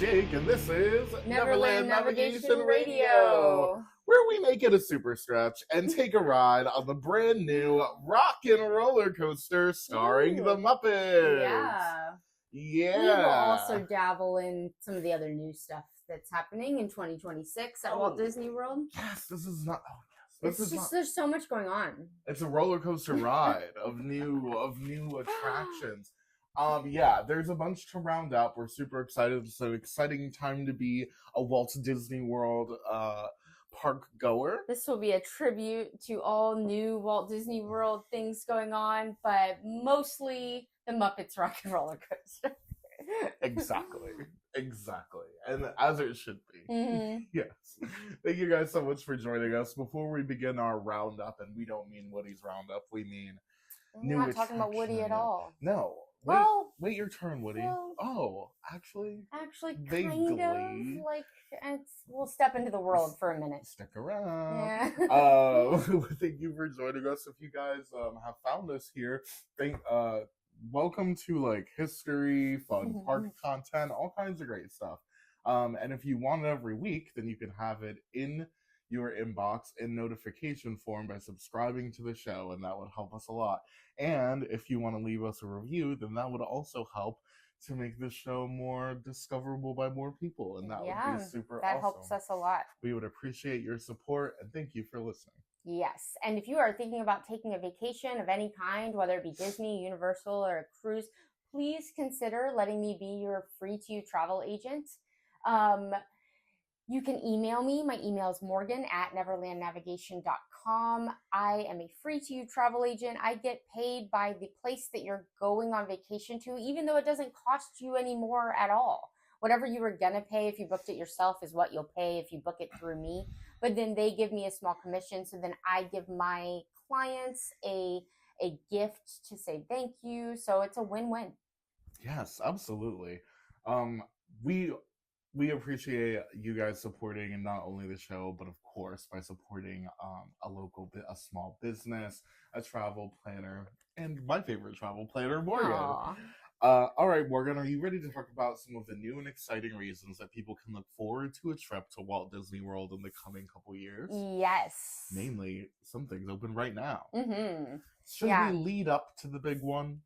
Jake, and this is Neverland Navigation Radio, where we make it a super stretch and take a ride on the brand new rockin' roller coaster starring the Muppets. Yeah. We will also dabble in some of the other new stuff that's happening in 2026 at Walt Disney World. Yes, this is not. Oh, there's so much going on. It's a roller coaster ride of new attractions. There's a bunch to round up. We're super excited. It's an exciting time to be a Walt Disney World park goer. This will be a tribute to all new Walt Disney World things going on, but mostly the Muppets Rock and Roller Coaster. Exactly. And as it should be. Mm-hmm. Yes. Thank you guys so much for joining us. Before we begin our roundup, and we don't mean Woody's roundup, we mean We're not talking about Woody at all. No. Wait your turn, Woody. Actually, kind of like we'll step into the world for a minute. Stick around. Yeah. Thank you for joining us. If you guys have found us here, welcome to history, fun park content, all kinds of great stuff. And if you want it every week, then you can have it in your inbox in notification form by subscribing to the show, and that would help us a lot. And if you want to leave us a review, then that would also help to make this show more discoverable by more people, and that would be super awesome. That helps us a lot. We would appreciate your support, and thank you for listening. Yes, and if you are thinking about taking a vacation of any kind, whether it be Disney, Universal, or a cruise, please consider letting me be your free-to-you travel agent. You can email me. My email is morgan@neverlandnavigation.com. I am a free-to-you travel agent. I get paid by the place that you're going on vacation to, even though it doesn't cost you any more at all. Whatever you were going to pay if you booked it yourself is what you'll pay if you book it through me. But then they give me a small commission, so then I give my clients a gift to say thank you. So it's a win-win. Yes, absolutely. We appreciate you guys supporting, and not only the show, but of course by supporting a small business, a travel planner, and my favorite travel planner, Morgan. Aww. All right, Morgan, are you ready to talk about some of the new and exciting reasons that people can look forward to a trip to Walt Disney World in the coming couple years? Yes. Namely, some things open right now. Mm-hmm. Should we lead up to the big one?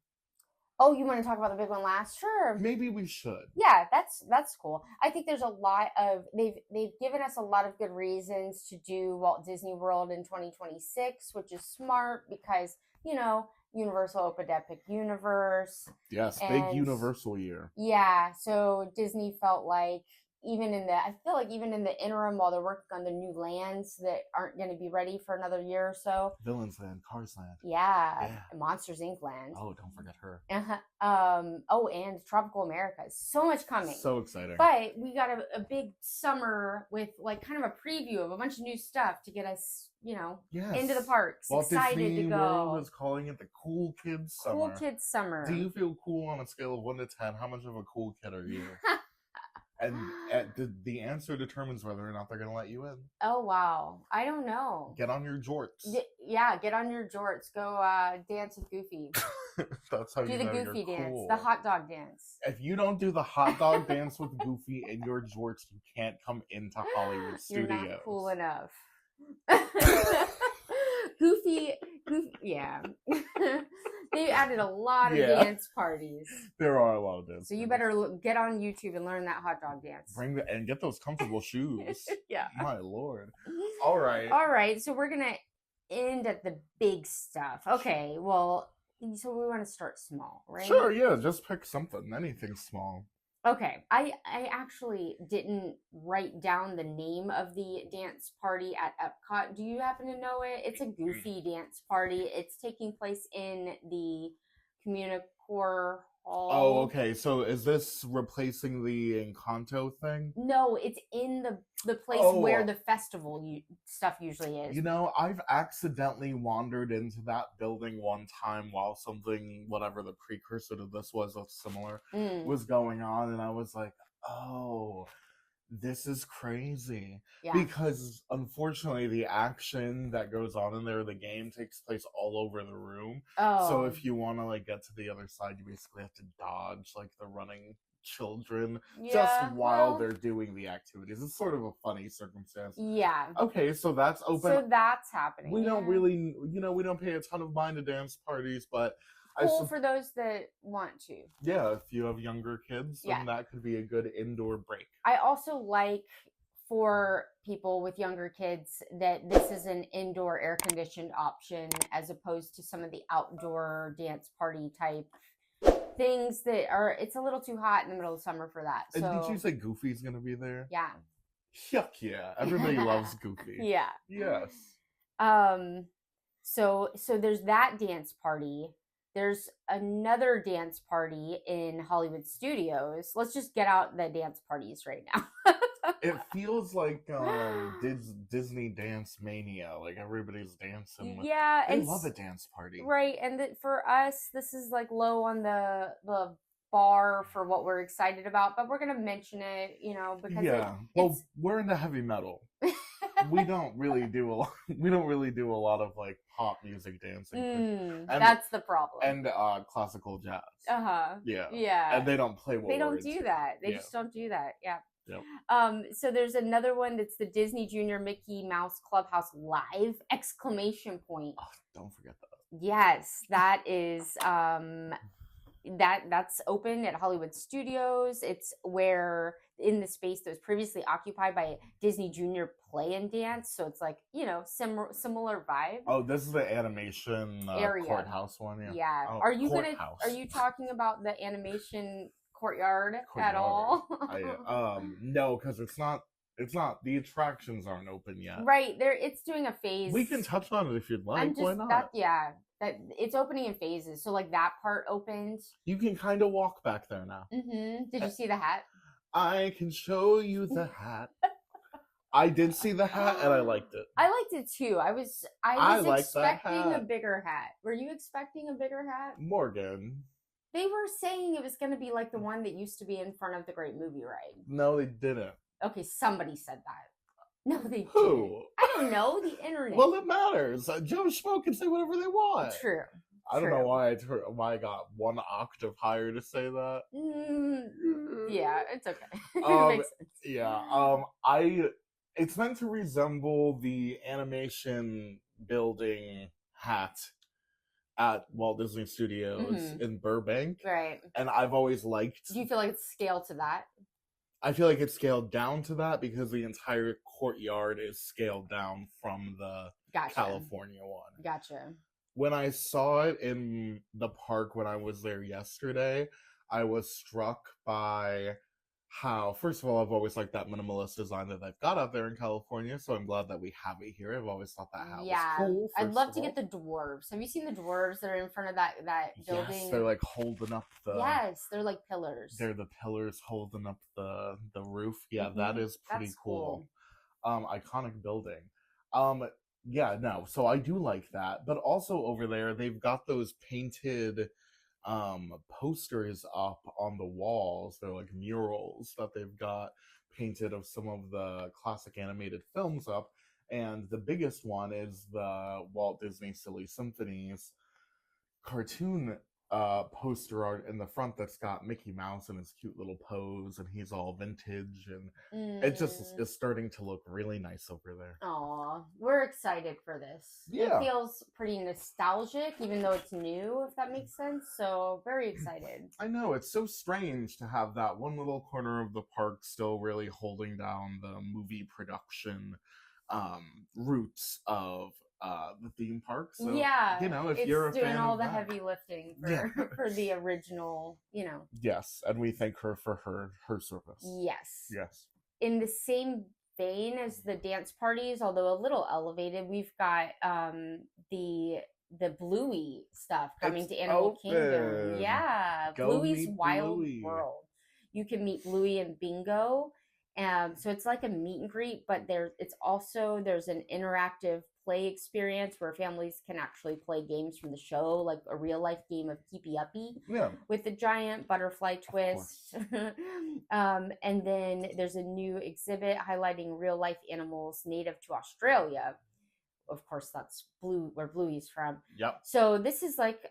Oh, you want to talk about the big one last? Sure. Maybe we should. Yeah, that's cool. I think there's a lot of they've given us a lot of good reasons to do Walt Disney World in 2026, which is smart because, Universal opened Epic Universe. Yes, big Universal year. Yeah, so Disney felt like I feel like even in the interim while they're working on the new lands that aren't going to be ready for another year or so. Villains Land, Cars Land. Yeah. Monsters Inc. Land. Oh, don't forget her. And Tropical America. So much coming. So exciting. But we got a big summer with kind of a preview of a bunch of new stuff to get us, into the parks. Walt excited Disney to go. World is calling it the Cool Kids Summer. Cool Kids Summer. Do you feel cool on a scale of 1 to 10? How much of a cool kid are you? And the answer determines whether or not they're going to let you in. Oh, wow. I don't know. Get on your jorts. Get on your jorts. Go dance with Goofy. That's how do you the know Goofy you're dance. cool. The hot dog dance. If you don't do the hot dog dance with Goofy in your jorts, you can't come into Hollywood Studios. You're not cool enough. Goofy, yeah. They added a lot of dance parties. There are a lot of dance. So you better get on YouTube and learn that hot dog dance. And get those comfortable shoes. Yeah. My Lord. All right. So we're gonna end at the big stuff. Okay. Well, so we want to start small, right? Sure. Yeah. Just pick something. Anything small. Okay, I actually didn't write down the name of the dance party at EPCOT. Do you happen to know it? It's a Goofy dance party. It's taking place in the Communicore Hall. Oh, okay. So is this replacing the Encanto thing? No, it's in the place where the festival stuff usually is. I've accidentally wandered into that building one time while something, whatever the precursor to this was, similar, was going on, and I was like, oh, this is crazy. Yeah. Because unfortunately the action that goes on in there, the game takes place all over the room. Oh. So if you want to get to the other side, you basically have to dodge the running children Yeah, just while well, they're doing the activities. It's sort of a funny circumstance. yeah. Okay, so that's open. So that's happening. We yeah. don't really, we don't pay a ton of mind to dance parties, but Cool for those that want to. yeah, if you have younger kids, then Yeah. that could be a good indoor break. I also like for people with younger kids that this is an indoor air conditioned option as opposed to some of the outdoor dance party type things that are, it's a little too hot in the middle of summer for that. So, And did you say Goofy's gonna be there? yeah. Yuck, yeah. Everybody loves Goofy. Yeah. Yes. So there's that dance party. There's another dance party in Hollywood Studios. Let's just get out the dance parties right now. It feels like Disney Dance Mania. Like everybody's dancing. Yeah, I and love a dance party. right, and for us, this is like low on the bar for what we're excited about, but we're gonna mention it, because well, we're into heavy metal. We don't really do a lot. We don't really do a lot of like pop music dancing. That's the problem. And classical jazz. Yeah. Yeah. And they don't play what they don't we're do into. that. They just don't do that. Yeah. Yep. So there's another one that's the Disney Junior Mickey Mouse Clubhouse Live ! Oh, don't forget that. Yes, that is that's open at Hollywood Studios. It's where in the space that was previously occupied by Disney Junior Play and Dance, so it's like similar vibe. Oh, this is the animation area. Courthouse one. Yeah. Yeah. Oh, Are you Courthouse. Are you talking about the animation Courtyard at all? No, because it's not. The attractions aren't open yet. Right. It's doing a phase. We can touch on it if you'd like. Why not? That it's opening in phases. So like that part opened. You can kind of walk back there now. Mm-hmm. Did you see the hat? I can show you the hat. I did see the hat and I liked it. I liked it too. I was expecting a bigger hat. Were you expecting a bigger hat? Morgan. They were saying it was going to be like the one that used to be in front of the Great Movie Ride. No, they didn't. Okay, somebody said that. No, they didn't. Who? I don't know. The internet. Well, it matters. Joe Schmo can say whatever they want. True. I don't know why I got one octave higher to say that. Yeah, it's okay. It makes sense. Yeah. It's meant to resemble the animation building hat at Walt Disney Studios in Burbank. Right. And I've always liked. Do you feel like it's scaled to that? I feel like it's scaled down to that because the entire courtyard is scaled down from the California one. Gotcha. When I saw it in the park when I was there yesterday, I was struck by how, first of all, I've always liked that minimalist design that they've got out there in California, so I'm glad that we have it here. I've always thought that hat was cool. I'd love to get the dwarves. Have you seen the dwarves that are in front of that building? Yes, they're like holding up the... Yes, they're like pillars. They're the pillars holding up the roof. Yeah, that is pretty cool. Iconic building. Yeah, no, so I do like that. But also over there, they've got those painted posters up on the walls. They're like murals that they've got painted of some of the classic animated films up. And the biggest one is the Walt Disney Silly Symphonies cartoon poster art in the front that's got Mickey Mouse in his cute little pose, and he's all vintage, and it just is starting to look really nice over there. Aw, we're excited for this. Yeah. It feels pretty nostalgic, even though it's new, if that makes sense. So very excited. I know, it's so strange to have that one little corner of the park still really holding down the movie production roots of the theme park. So, yeah, if you're a fan doing all of the that, heavy lifting for the original, Yes, and we thank her for her service. Yes. In the same vein as the dance parties, although a little elevated, we've got the Bluey stuff coming to Animal Kingdom. Yeah, Bluey's Wild World. You can meet Bluey and Bingo. So it's like a meet and greet, but there's an interactive play experience where families can actually play games from the show, like a real life game of Keepy Uppy with the giant butterfly twist. And then there's a new exhibit highlighting real life animals native to Australia. Of course, that's where Bluey's from. Yep. So this is like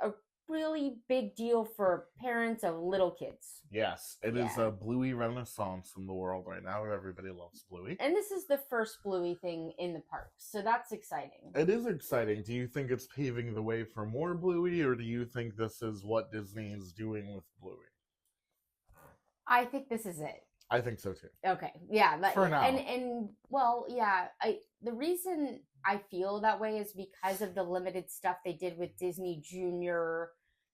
really big deal for parents of little kids. Yes, it is a Bluey renaissance in the world right now. Everybody loves Bluey. And this is the first Bluey thing in the park, so that's exciting. It is exciting. Do you think it's paving the way for more Bluey, or do you think this is what Disney is doing with Bluey? I think this is it. I think so too. Okay, yeah. For now. And well, yeah, the reason I feel that way is because of the limited stuff they did with Disney Junior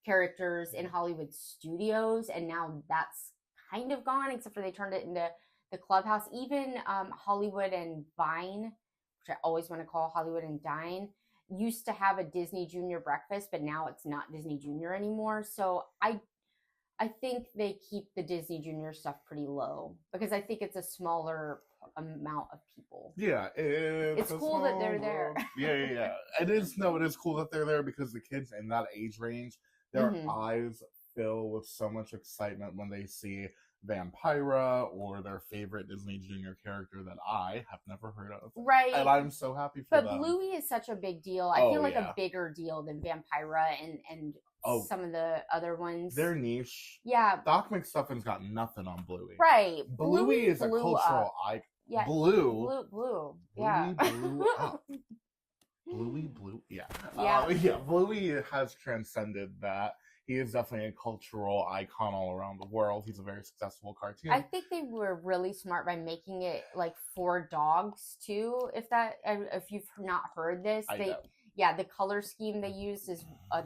characters in Hollywood studios, and now that's kind of gone, except for they turned it into the Clubhouse. Even Hollywood and Vine, which I always want to call Hollywood and Dine, used to have a Disney Junior breakfast, but now it's not Disney Junior anymore. So I think they keep the Disney Junior stuff pretty low because I think it's a smaller amount of people. Yeah, it's cool that they're there. Yeah. It is cool that they're there because the kids in that age range, their eyes fill with so much excitement when they see Vampira or their favorite Disney Junior character that I have never heard of. Right. And I'm so happy for them. But Bluey is such a big deal. I feel like a bigger deal than Vampira and some of the other ones. They're niche. Yeah. Doc McStuffin's got nothing on Bluey. Right. Bluey is a cultural icon. Yeah. Blue. Yeah. Blew up. Bluey blew. Yeah. Yeah. Bluey has transcended that. He is definitely a cultural icon all around the world. He's a very successful cartoon. I think they were really smart by making it like for dogs too. If you've not heard this, the color scheme they used is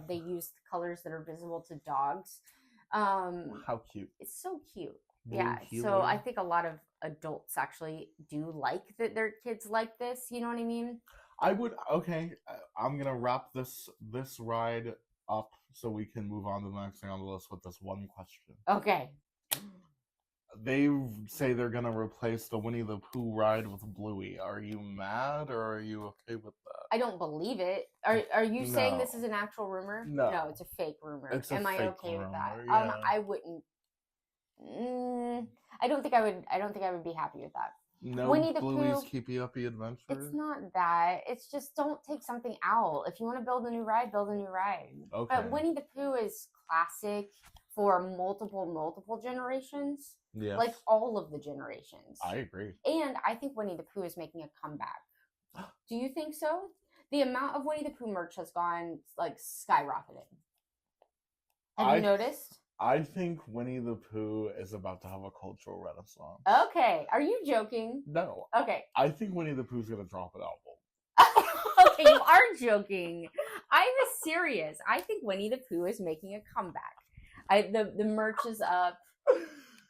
they used colors that are visible to dogs. How cute! It's so cute. Blue yeah. Healer. So I think a lot of adults actually do like that their kids like this. You know what I mean? I'm gonna wrap this ride up so we can move on to the next thing on the list with this one question. Okay. They say they're gonna replace the Winnie the Pooh ride with Bluey. Are you mad or are you okay with that? I don't believe it. Are you saying this is an actual rumor? No, it's a fake rumor. Am I okay with that? Yeah. I wouldn't. I don't think I would. I don't think I would be happy with that. No, Winnie the Bluey's Pooh, Keepy Uppy Adventures? It's not that. It's just don't take something out. If you want to build a new ride, build a new ride. Okay. But Winnie the Pooh is classic for multiple generations. Yeah. Like all of the generations. I agree. And I think Winnie the Pooh is making a comeback. Do you think so? The amount of Winnie the Pooh merch has gone like skyrocketing. Have you noticed? I think Winnie the Pooh is about to have a cultural renaissance. Okay. Are you joking? No. Okay. I think Winnie the Pooh's going to drop an album. Okay, you are joking. I'm serious. I think Winnie the Pooh is making a comeback. The merch is up.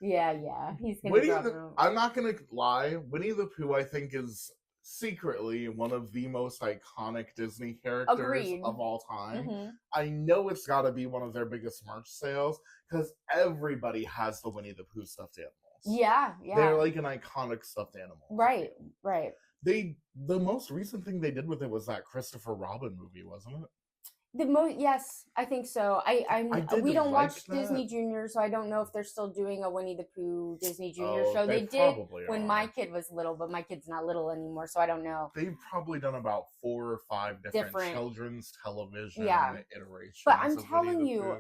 Yeah. He's going to drop I'm not going to lie. Winnie the Pooh, I think, is secretly one of the most iconic Disney characters of all time. Mm-hmm. I know it's got to be one of their biggest merch sales because everybody has the Winnie the Pooh stuffed animals. Yeah. They're like an iconic stuffed animal. Right. The most recent thing they did with it was that Christopher Robin movie, wasn't it? Yes, I think so. We don't watch that. Disney Junior, so I don't know if they're still doing a Winnie the Pooh Disney Junior show. They did when are. my kid was little, but my kid's not little anymore, so I don't know. They've probably done about 4 or 5 different children's television iterations. But I'm telling you,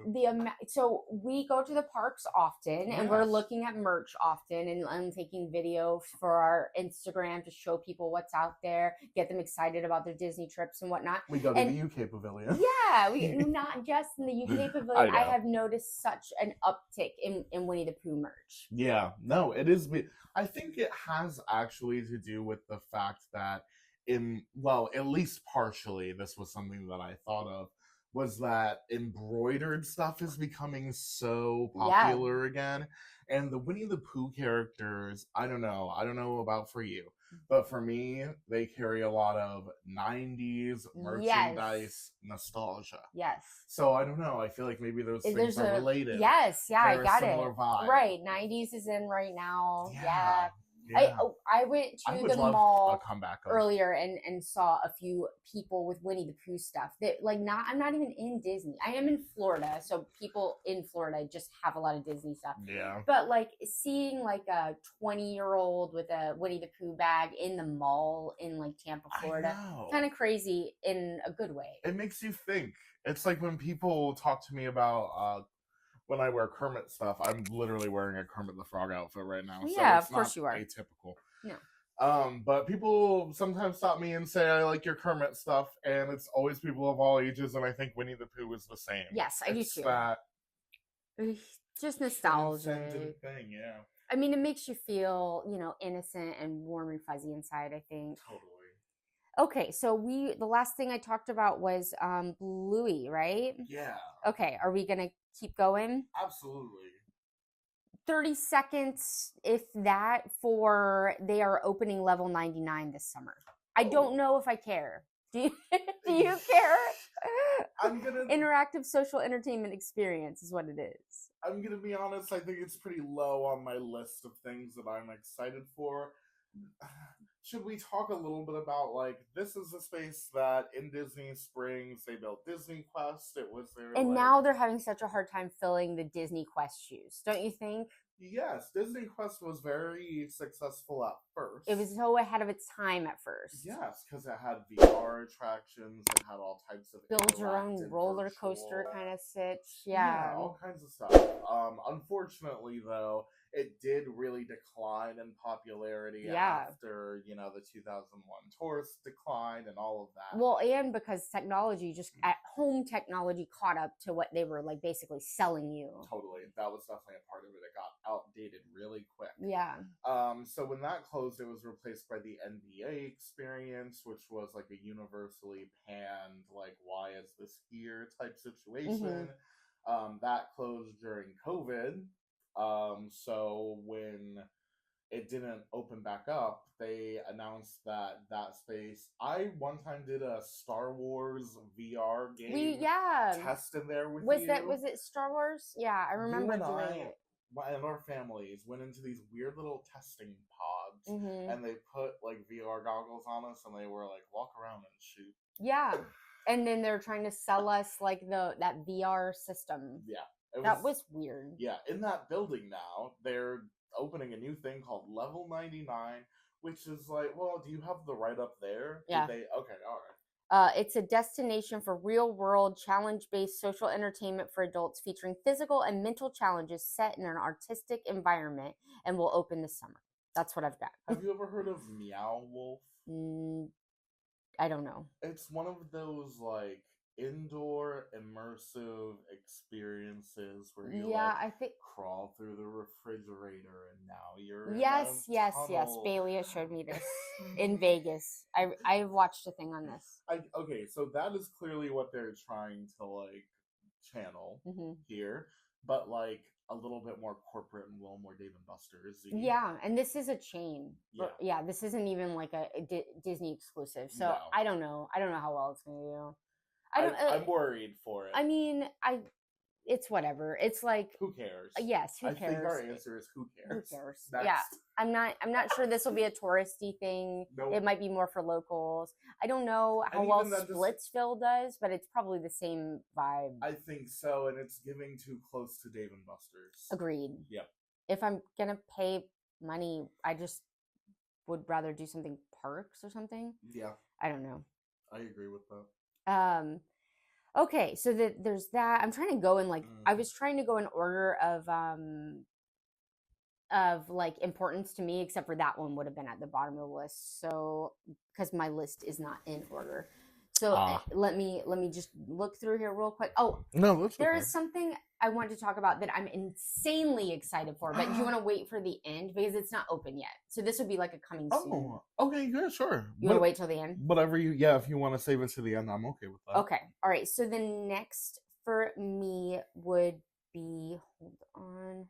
so we go to the parks often, and we're looking at merch often, and I'm taking videos for our Instagram to show people what's out there, get them excited about their Disney trips and whatnot. We go to the UK Pavilion. Yeah, we not just in the UK Pavilion. I have noticed such an uptick in Winnie the Pooh merch. Yeah, no, it is. I think it has actually to do with the fact that at least partially, this was something that I thought of, was that embroidered stuff is becoming so popular again. And the Winnie the Pooh characters, I don't know about for you, but for me, they carry a lot of 90s merchandise nostalgia. Yes. So I don't know. I feel like maybe those things are related. Yes, yeah, I got it. Vibe. Right, 90s is in right now. Yeah. I went to the mall earlier and saw a few people with Winnie the Pooh stuff. That I'm not even in Disney. I am in Florida, so people in Florida just have a lot of Disney stuff. Yeah. But seeing a 20-year-old with a Winnie the Pooh bag in the mall in Tampa, Florida, kind of crazy in a good way. It makes you think. It's like when people talk to me about when I wear Kermit stuff. I'm literally wearing a Kermit the Frog outfit right now. Well, so yeah, it's of course not you are. atypical. No. But people sometimes stop me and say I like your Kermit stuff, and it's always people of all ages, and I think Winnie the Pooh is the same. Yes, I do It's too. that just nostalgic transcendent thing, yeah. I mean, it makes you feel, innocent and warm and fuzzy inside, I think. Totally. Okay, so the last thing I talked about was Bluey, right? Yeah. Okay, are we gonna keep going? Absolutely. 30 seconds, if that, for they are opening level 99 this summer. I don't know if I care. Do you, do you care? Interactive social entertainment experience is what it is. I'm gonna be honest, I think it's pretty low on my list of things that I'm excited for. Should we talk a little bit about, like, this is a space that in Disney Springs, they built Disney Quest. It was their, and now they're having such a hard time filling the Disney Quest shoes, don't you think? Yes, Disney Quest was very successful at first. It was so ahead of its time at first. Yes, because it had VR attractions, it had all types of build your own roller coaster kind of sitch. Yeah, all kinds of stuff. Unfortunately, though, it did really decline in popularity after, the 2001 tourist decline and all of that. Well, and because technology, just at home technology, caught up to what they were like basically selling you. Totally. That was definitely a part of it. It got outdated really quick. Yeah. So when that closed, it was replaced by the NBA experience, which was like a universally panned, like, why is this here type situation. That closed during COVID. So when it didn't open back up, they announced that space. I one time did a Star Wars VR game test in there with you. Was it Star Wars? Yeah, I remember doing it. And our families went into these weird little testing pods, and they put like VR goggles on us, and they were like, walk around and shoot. Yeah, and then they're trying to sell us like that VR system. Yeah, that was weird. Yeah, in that building now, they're opening a new thing called Level 99, which is like, well, do you have the right up there? Yeah. Okay, all right. It's a destination for real-world, challenge-based social entertainment for adults featuring physical and mental challenges set in an artistic environment, and will open this summer. That's what I've got. Have you ever heard of Meow Wolf? I don't know. It's one of those, like, indoor immersive experiences where you I think crawl through the refrigerator and now you're yes Bailey has showed me this in Vegas. I watched a thing on this. Okay, so that is clearly what they're trying to like channel here, but like a little bit more corporate and a little more Dave and Buster's. Yeah, and this is a chain. Yeah, this isn't even like a Disney exclusive. So no. I don't know how well it's gonna do. I'm worried for it. I mean, it's whatever. It's like, who cares? Yes, who cares? I think our answer is who cares. Who cares? Yeah, I'm not sure this will be a touristy thing. Nope. It might be more for locals. I don't know how well Splitsville does, but it's probably the same vibe. I think so, and it's giving too close to Dave and Buster's. Agreed. Yep. If I'm gonna pay money, I just would rather do something parks or something. Yeah. I don't know. I agree with that. Okay, so there's that. I'm trying to go in I was trying to go in order of like importance to me, except for that one would have been at the bottom of the list. So because my list is not in order. So let me just look through here real quick. Oh, no, there is something I want to talk about that I'm insanely excited for, but you want to wait for the end because it's not open yet. So this would be like a coming soon. Oh, okay, good, sure. You want to wait till the end? Whatever if you want to save it to the end, I'm okay with that. Okay, all right. So the next for me would be hold on.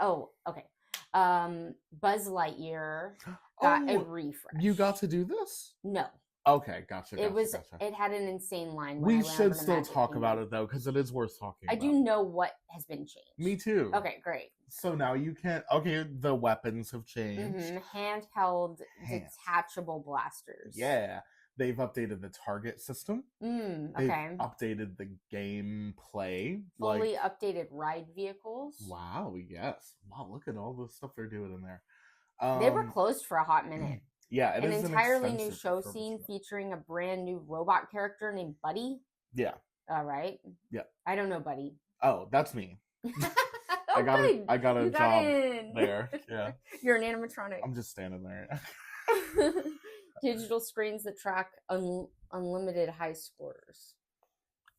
Oh, okay. Buzz Lightyear got a refresh. You got to do this? No. Okay, gotcha. It had an insane line. We should still talk about it though, because it is worth talking about. I do know what has been changed. Me too. Okay, great. So now you can't. Okay, the weapons have changed. Handheld, detachable blasters. Yeah, they've updated the target system. Okay. They've updated the gameplay. Fully updated ride vehicles. Wow. Yes. Wow. Look at all the stuff they're doing in there. They were closed for a hot minute. Yeah, an entirely new show scene featuring a brand new robot character named Buddy. Yeah. All right. Yeah. I don't know, buddy. Oh, that's me. I got a job there. Yeah. You're an animatronic. I'm just standing there. Digital screens that track unlimited high scores.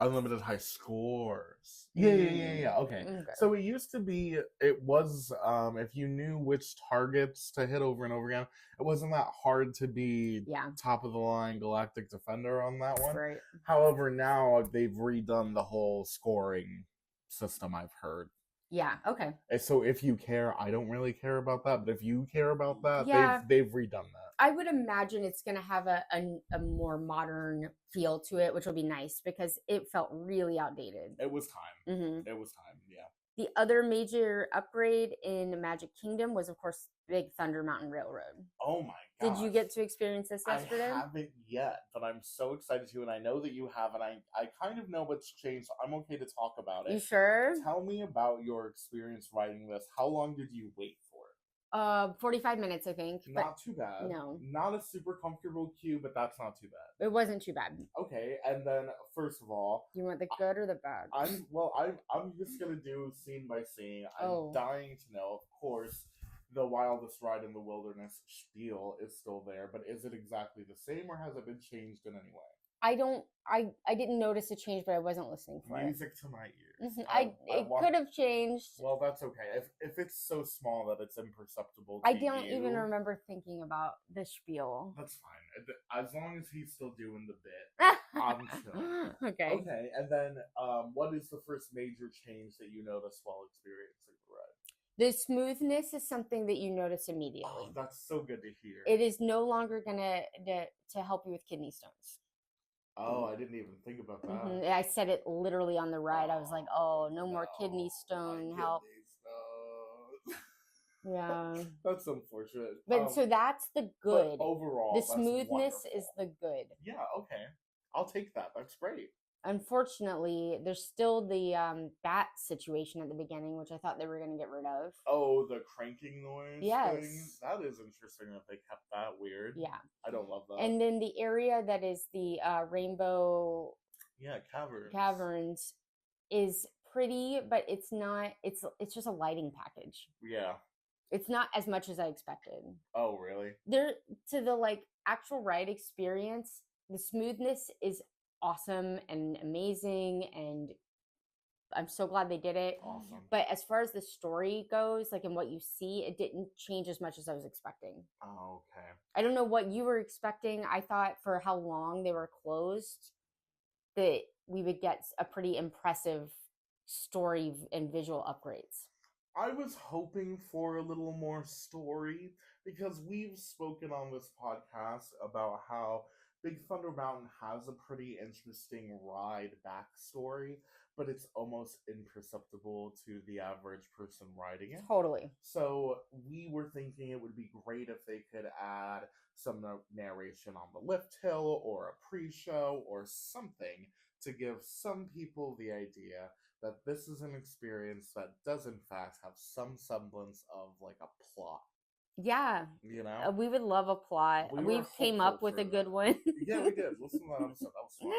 Unlimited high scores. Yeah. Okay. So it used to be, it was, if you knew which targets to hit over and over again, it wasn't that hard to be top of the line Galactic Defender on that one. Right. However, now they've redone the whole scoring system, I've heard. Yeah, okay. So if you care, I don't really care about that, but if you care about that, they've redone that. I would imagine it's going to have a more modern feel to it, which will be nice because it felt really outdated. It was time. Mm-hmm. It was time, yeah. The other major upgrade in Magic Kingdom was, of course, Big Thunder Mountain Railroad. Oh my god! Did you get to experience this yesterday? I haven't yet, but I'm so excited to, and I know that you have, and I kind of know what's changed, so I'm okay to talk about it. You sure? Tell me about your experience riding this. How long did you wait for it? 45 minutes, I think. Not too bad. No. Not a super comfortable queue, but that's not too bad. It wasn't too bad. Okay, and then first of all, you want the good or the bad? I'm just gonna do scene by scene. I'm dying to know, of course, the wildest ride in the wilderness spiel is still there, but is it exactly the same or has it been changed in any way? I didn't notice a change, but I wasn't listening for Music to my ears. It could have changed. Well, that's okay. If it's so small that it's imperceptible to I don't even remember thinking about the spiel. That's fine. As long as he's still doing the bit, I'm chill. Okay. Okay, and then what is the first major change that you noticed while experiencing the ride? The smoothness is something that you notice immediately. Oh, that's so good to hear. It is no longer gonna to help you with kidney stones. Oh, I didn't even think about that. Mm-hmm. I said it literally on the ride. I was like, "Oh, no more kidney stone help." Yeah, that's unfortunate. But so that's the good. Overall, the smoothness is the good. Yeah, okay, I'll take that. That's great. Unfortunately, there's still the bat situation at the beginning, which I thought they were going to get rid of. Oh, the cranking noise yes. thing? That is interesting that they kept that weird. Yeah. I don't love that. And then the area that is the rainbow caverns is pretty, but it's not, it's just a lighting package. Yeah. It's not as much as I expected. Oh, really? To the actual ride experience, the smoothness is awesome and amazing, and I'm so glad they did it. Awesome. But as far as the story goes, and what you see, it didn't change as much as I was expecting. Oh, okay. I don't know what you were expecting. I thought for how long they were closed that we would get a pretty impressive story and visual upgrades. I was hoping for a little more story because we've spoken on this podcast about how Big Thunder Mountain has a pretty interesting ride backstory, but it's almost imperceptible to the average person riding it. Totally. So we were thinking it would be great if they could add some narration on the lift hill or a pre-show or something to give some people the idea that this is an experience that does in fact have some semblance of a plot. Yeah. You know? We would love a plot. We came up with a good one. Yeah, we did. Listen to that episode. That was fun.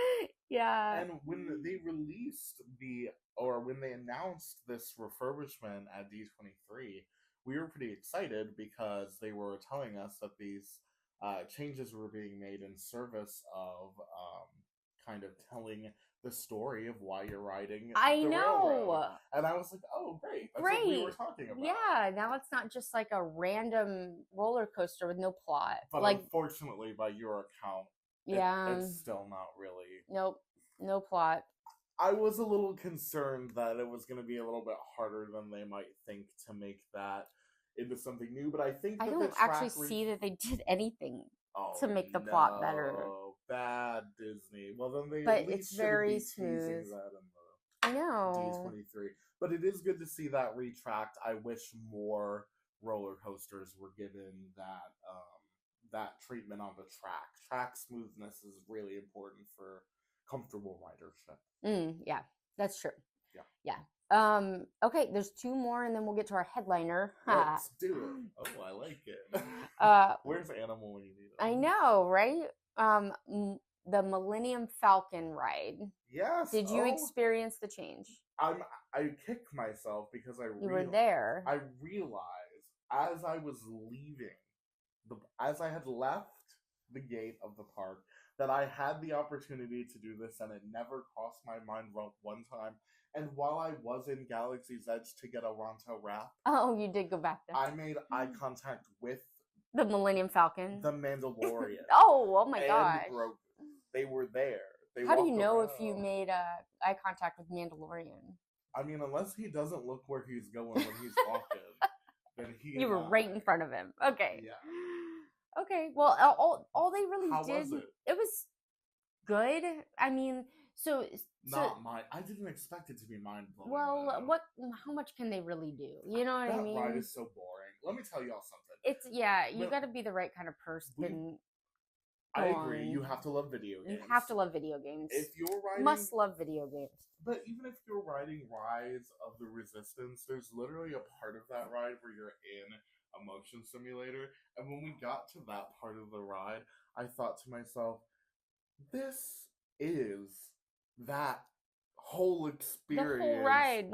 Yeah. And when they released when they announced this refurbishment at D23, we were pretty excited because they were telling us that these changes were being made in service of kind of telling the story of why you're riding the railroad. And I was like, oh, great. That's what we were talking about. Yeah, now it's not just a random roller coaster with no plot. But unfortunately, by your account, it's still not really. Nope, no plot. I was a little concerned that it was going to be a little bit harder than they might think to make that into something new, but I think I don't actually see that they did anything to make the plot better. Bad Disney. Well, then they. But it's very smooth. I know. D23, but it is good to see that retract. I wish more roller coasters were given that treatment on the track. Track smoothness is really important for comfortable ridership. Yeah, that's true. Yeah. Okay, there's two more, and then we'll get to our headliner. Let's do it. Oh, I like it. Where's Animal when you need it? I know, right? the Millennium Falcon ride. Yes. Did you experience the change? I kicked myself because you were there. I realized as I was leaving, as I had left the gate of the park, that I had the opportunity to do this, and it never crossed my mind one time. And while I was in Galaxy's Edge to get a Ronto wrap, oh, you did go back there. I made eye contact with the Millennium Falcon, the Mandalorian. oh my god! Grogu. They were there. How do you know if you made eye contact with Mandalorian? I mean, unless he doesn't look where he's going when he's walking, then he. You were right in front of him. Okay. Yeah. Okay. Well, all they really did. Was it? It was good. I mean, I didn't expect it to be mind blowing. Well, how much can they really do? You know what I mean? That ride is so boring. Let me tell y'all something. You got to be the right kind of person. I agree. You have to love video games. You have to love video games. If you're riding, must love video games. But even if you're riding Rise of the Resistance, there's literally a part of that ride where you're in a motion simulator. And when we got to that part of the ride, I thought to myself, this is that whole experience, the whole ride,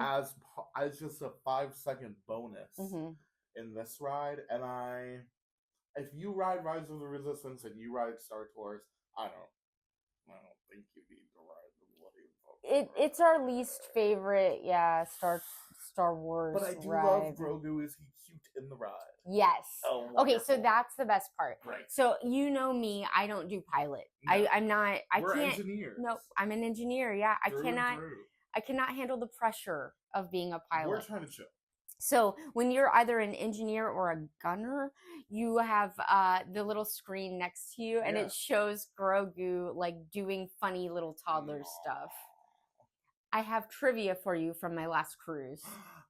as just a 5-second bonus in this ride. And if you ride Rise of the Resistance and you ride Star Tours, I don't think you need to ride the Millennium Falcon. It's our least favorite, Star Wars. But I do ride. love Grogu. Is he cute in the ride? Yes. Oh, okay, so that's the best part. Right. So you know me, I don't do pilot. No. I'm not. We're can't. Engineers. No, I'm an engineer. Yeah, I cannot. Through. I cannot handle the pressure of being a pilot. We're trying to chill. So when you're either an engineer or a gunner, you have the little screen next to you, and it shows Grogu like doing funny little toddler stuff. I have trivia for you from my last cruise.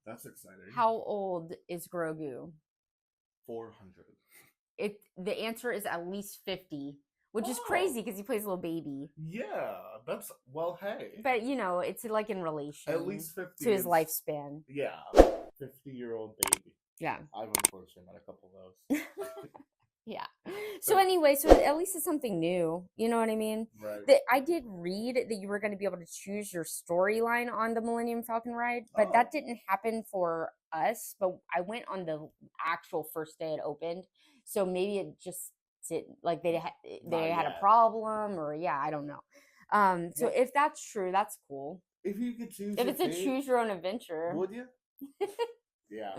That's exciting. How old is Grogu? 400. The answer is at least 50, which is crazy because he plays a little baby. Yeah, that's hey. But it's like in relation at least 50 to his lifespan. Yeah, 50-year-old baby. Yeah, I've unfortunately met a couple of those. Yeah. So anyway, so at least it's something new. You know what I mean? Right. I did read that you were going to be able to choose your storyline on the Millennium Falcon ride, but that didn't happen for us. But I went on the actual first day it opened, so maybe it just didn't, like they had a problem, or I don't know. So if that's true, that's cool. If you could choose, if it's a choose your own adventure, would you? Yeah,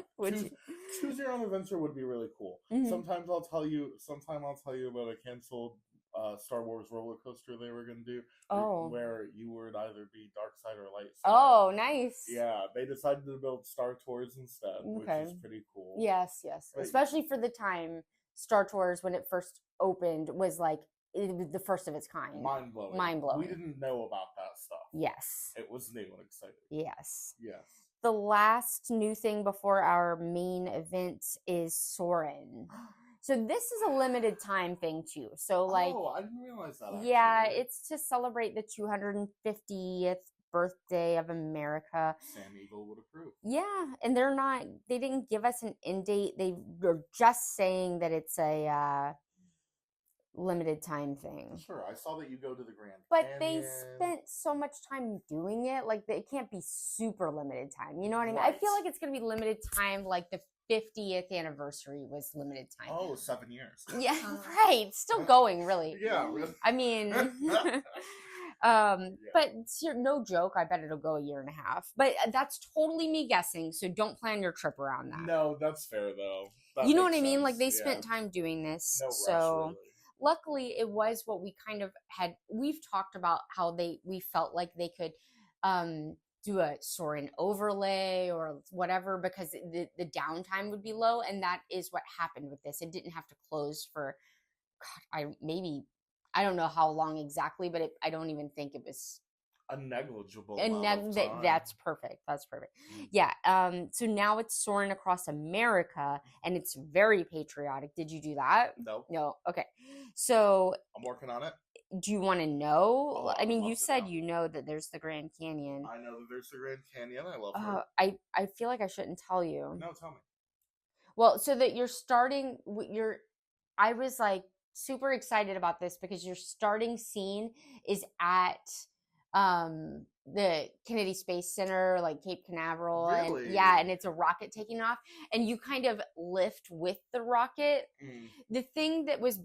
choose your own adventure would be really cool. Mm-hmm. Sometime I'll tell you about a canceled Star Wars roller coaster they were going to do. Where you would either be dark side or light side. Oh, nice. Yeah, they decided to build Star Tours instead, which is pretty cool. Yes. But, especially for the time, Star Tours when it first opened was like it was the first of its kind. Mind blowing. We didn't know about that stuff. Yes. It was new and exciting. Yes. Yes. The last new thing before our main event is Soarin'. So this is a limited time thing too. So I didn't realize that. Actually. Yeah, it's to celebrate the 250th birthday of America. Sam Eagle would approve. Yeah, and they didn't give us an end date. They were just saying that it's a limited time thing. Sure, I saw that you go to the Grand But Canyon. They spent so much time doing it, like it can't be super limited time. You know what I mean? Right. I feel like it's going to be limited time, like the 50th anniversary was limited time. Oh, 7 years. Yeah, right. Still going, really. Yeah, really. I mean, but no joke. I bet it'll go a year and a half. But that's totally me guessing. So don't plan your trip around that. No, that's fair though. You know what I mean? Like they spent time doing this. No so rush, really. Luckily, it was what we kind of had. We've talked about how we felt like they could do a Soarin' overlay or whatever because the downtime would be low, and that is what happened with this. It didn't have to close for, I don't know how long exactly, but I don't even think it was a negligible amount of time. That's perfect. Yeah. So now it's Soarin' Across America, and it's very patriotic. Did you do that? No. Okay. So I'm working on it. Do you want to know? I mean, you said you know that there's the Grand Canyon. I know that there's the Grand Canyon. I love her. I feel like I shouldn't tell you. No, tell me. Well, so that you're starting. I was like super excited about this because your starting scene is at the Kennedy Space Center, like Cape Canaveral. Really? And yeah, and it's a rocket taking off, and you kind of lift with the rocket. The thing that was,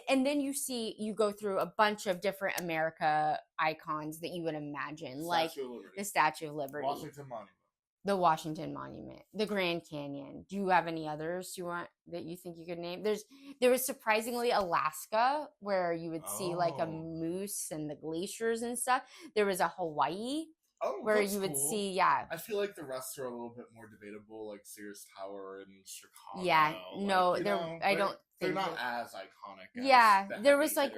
and then you go through a bunch of different America icons that you would imagine, like the Statue of Liberty, Washington Monument, the Washington Monument, the Grand Canyon. Do you have any others that you think you could name? There was surprisingly Alaska, where you would see like a moose and the glaciers and stuff. There was a Hawaii, where you would see, I feel like the rest are a little bit more debatable, like Sears Tower in Chicago. Yeah, no, they're not as iconic. Yeah, as there was like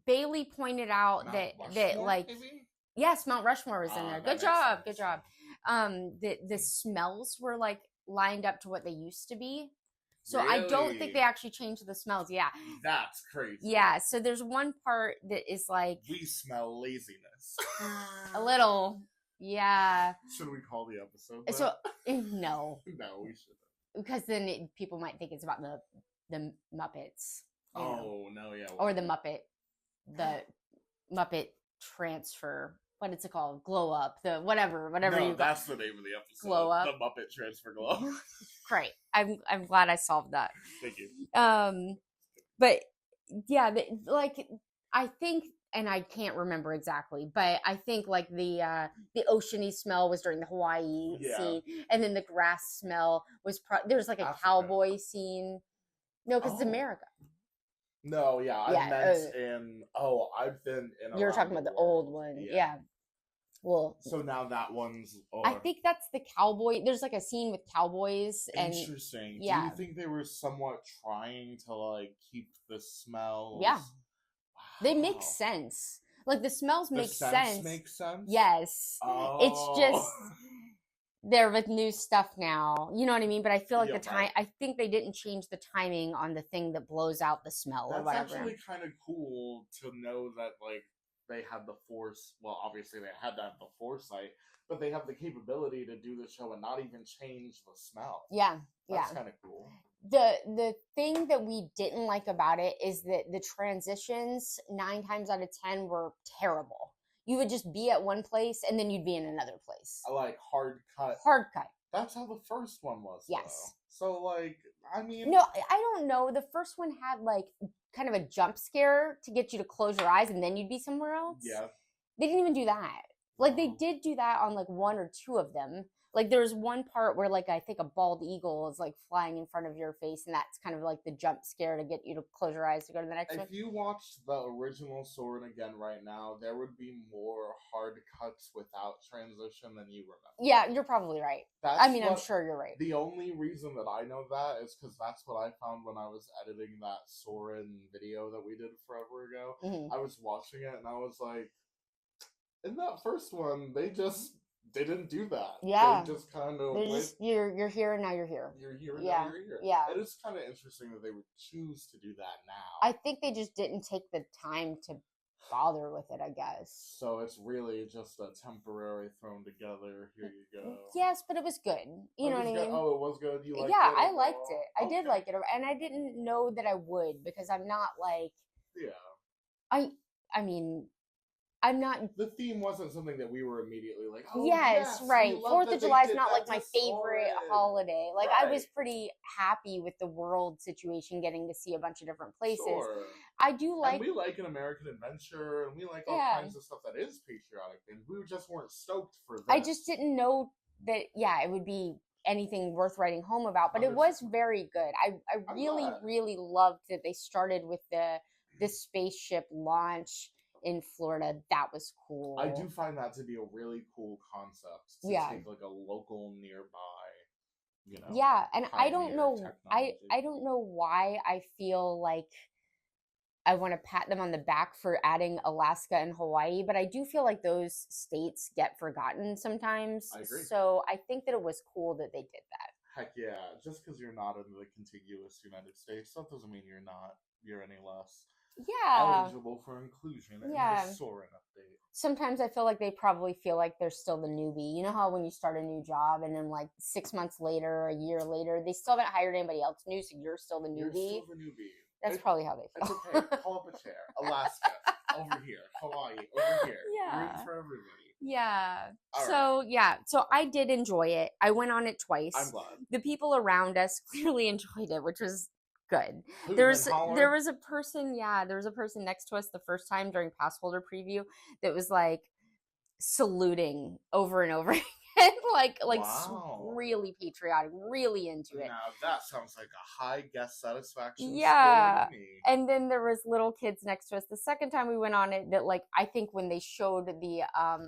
Bailey pointed out Mount that Rushmore, like maybe? Yes, Mount Rushmore was in there. Good job. The smells were like lined up to what they used to be. So I don't think they actually changed the smells. Yeah. That's crazy. Yeah. So there's one part that is like, we smell laziness. A little. Yeah. Should we call the episode that? So no. No, we shouldn't. Because then people might think it's about the Muppets. Oh, no, yeah. Or the Muppet transfer. What is it called? Glow up. The whatever. No, that's the name of the episode. Glow up. The Muppet Transfer Glow. Great. I'm glad I solved that. Thank you. But yeah, I think, and I can't remember exactly, but I think like the oceany smell was during the Hawaii scene, and then the grass smell was there's like a Africa. Cowboy scene. No, because it's America. No, yeah, I meant I've been in. You were talking about the old one, yeah. Well, so now that one's. I think that's the cowboy. There's like a scene with cowboys. Interesting. Yeah. Do you think they were somewhat trying to like keep the smells? Yeah. Wow. They make sense. Like the smells make sense. Makes sense. Yes. Oh. It's just they're with new stuff now. You know what I mean? But I feel like the time. I think they didn't change the timing on the thing that blows out the smell or whatever. That's actually kind of cool to know that like. They had the force. Well, obviously they had to have the foresight, but they have the capability to do the show and not even change the smell. Yeah, that's kind of cool. The thing that we didn't like about it is that the transitions 9 times out of 10 were terrible. You would just be at one place and then you'd be in another place. Like hard cut. Hard cut. That's how the first one was. Yes. Though. So like, I mean, no, I don't know. The first one had like kind of a jump scare to get you to close your eyes and then you'd be somewhere else. Yeah. They didn't even do that. Like they did do that on like 1 or 2 of them. Like there was one part where like I think a bald eagle is like flying in front of your face, and that's kind of like the jump scare to get you to close your eyes to go to the next one. If you watched the original Soarin' again right now, there would be more hard cuts without transition than you remember. Yeah, you're probably right. I'm sure you're right. The only reason that I know that is because that's what I found when I was editing that Soarin' video that we did forever ago. Mm-hmm. I was watching it and I was like, in that first one, they didn't do that. Yeah. They just kind of you're here and now you're here. You're here and now you're here. Yeah. It is kind of interesting that they would choose to do that now. I think they just didn't take the time to bother with it, I guess. So it's really just a temporary thrown together, here you go. Yes, but it was good. You know what I mean? Oh, it was good? You liked it? Yeah, I liked it. I did like it. And I didn't know that I would, because I'm not like... Yeah. I mean... I'm not. The theme wasn't something that we were immediately like, oh, yes, right. 4th of July is not like my favorite holiday. Like, I was pretty happy with the world situation, getting to see a bunch of different places. Sure. I do like. And we like an American adventure, and we like all kinds of stuff that is patriotic, and we just weren't stoked for that. I just didn't know that, it would be anything worth writing home about, but it was very good. I really, really loved that they started with the spaceship launch in Florida. That was cool. I do find that to be a really cool concept to take like a local nearby, Yeah, and I don't know I don't know why I feel like I want to pat them on the back for adding Alaska and Hawaii, but I do feel like those states get forgotten sometimes. I agree. So I think that it was cool that they did that. Heck yeah. Just because you're not in the contiguous United States, that doesn't mean you're any less eligible for inclusion in the Soarin' update. Sometimes I feel like they probably feel like they're still the newbie. You know how when you start a new job and then like 6 months later, a year later, they still haven't hired anybody else new, so you're still the newbie. You're still the newbie. That's probably how they It's feel. okay. Pull up a chair. Alaska. Over here. Hawaii. Over here. Yeah. Room for everybody. Yeah. All so, yeah. So I did enjoy it. I went on it twice. I'm glad. The people around us clearly enjoyed it, which was good. Hootin' There and was a person, there was a person next to us the first time during pass holder preview that was like saluting over and over again. Wow. Really patriotic, really into it. Now that sounds like a high guest satisfaction Yeah. score to me. And then there was little kids next to us the second time we went on it that, like, I think when they showed the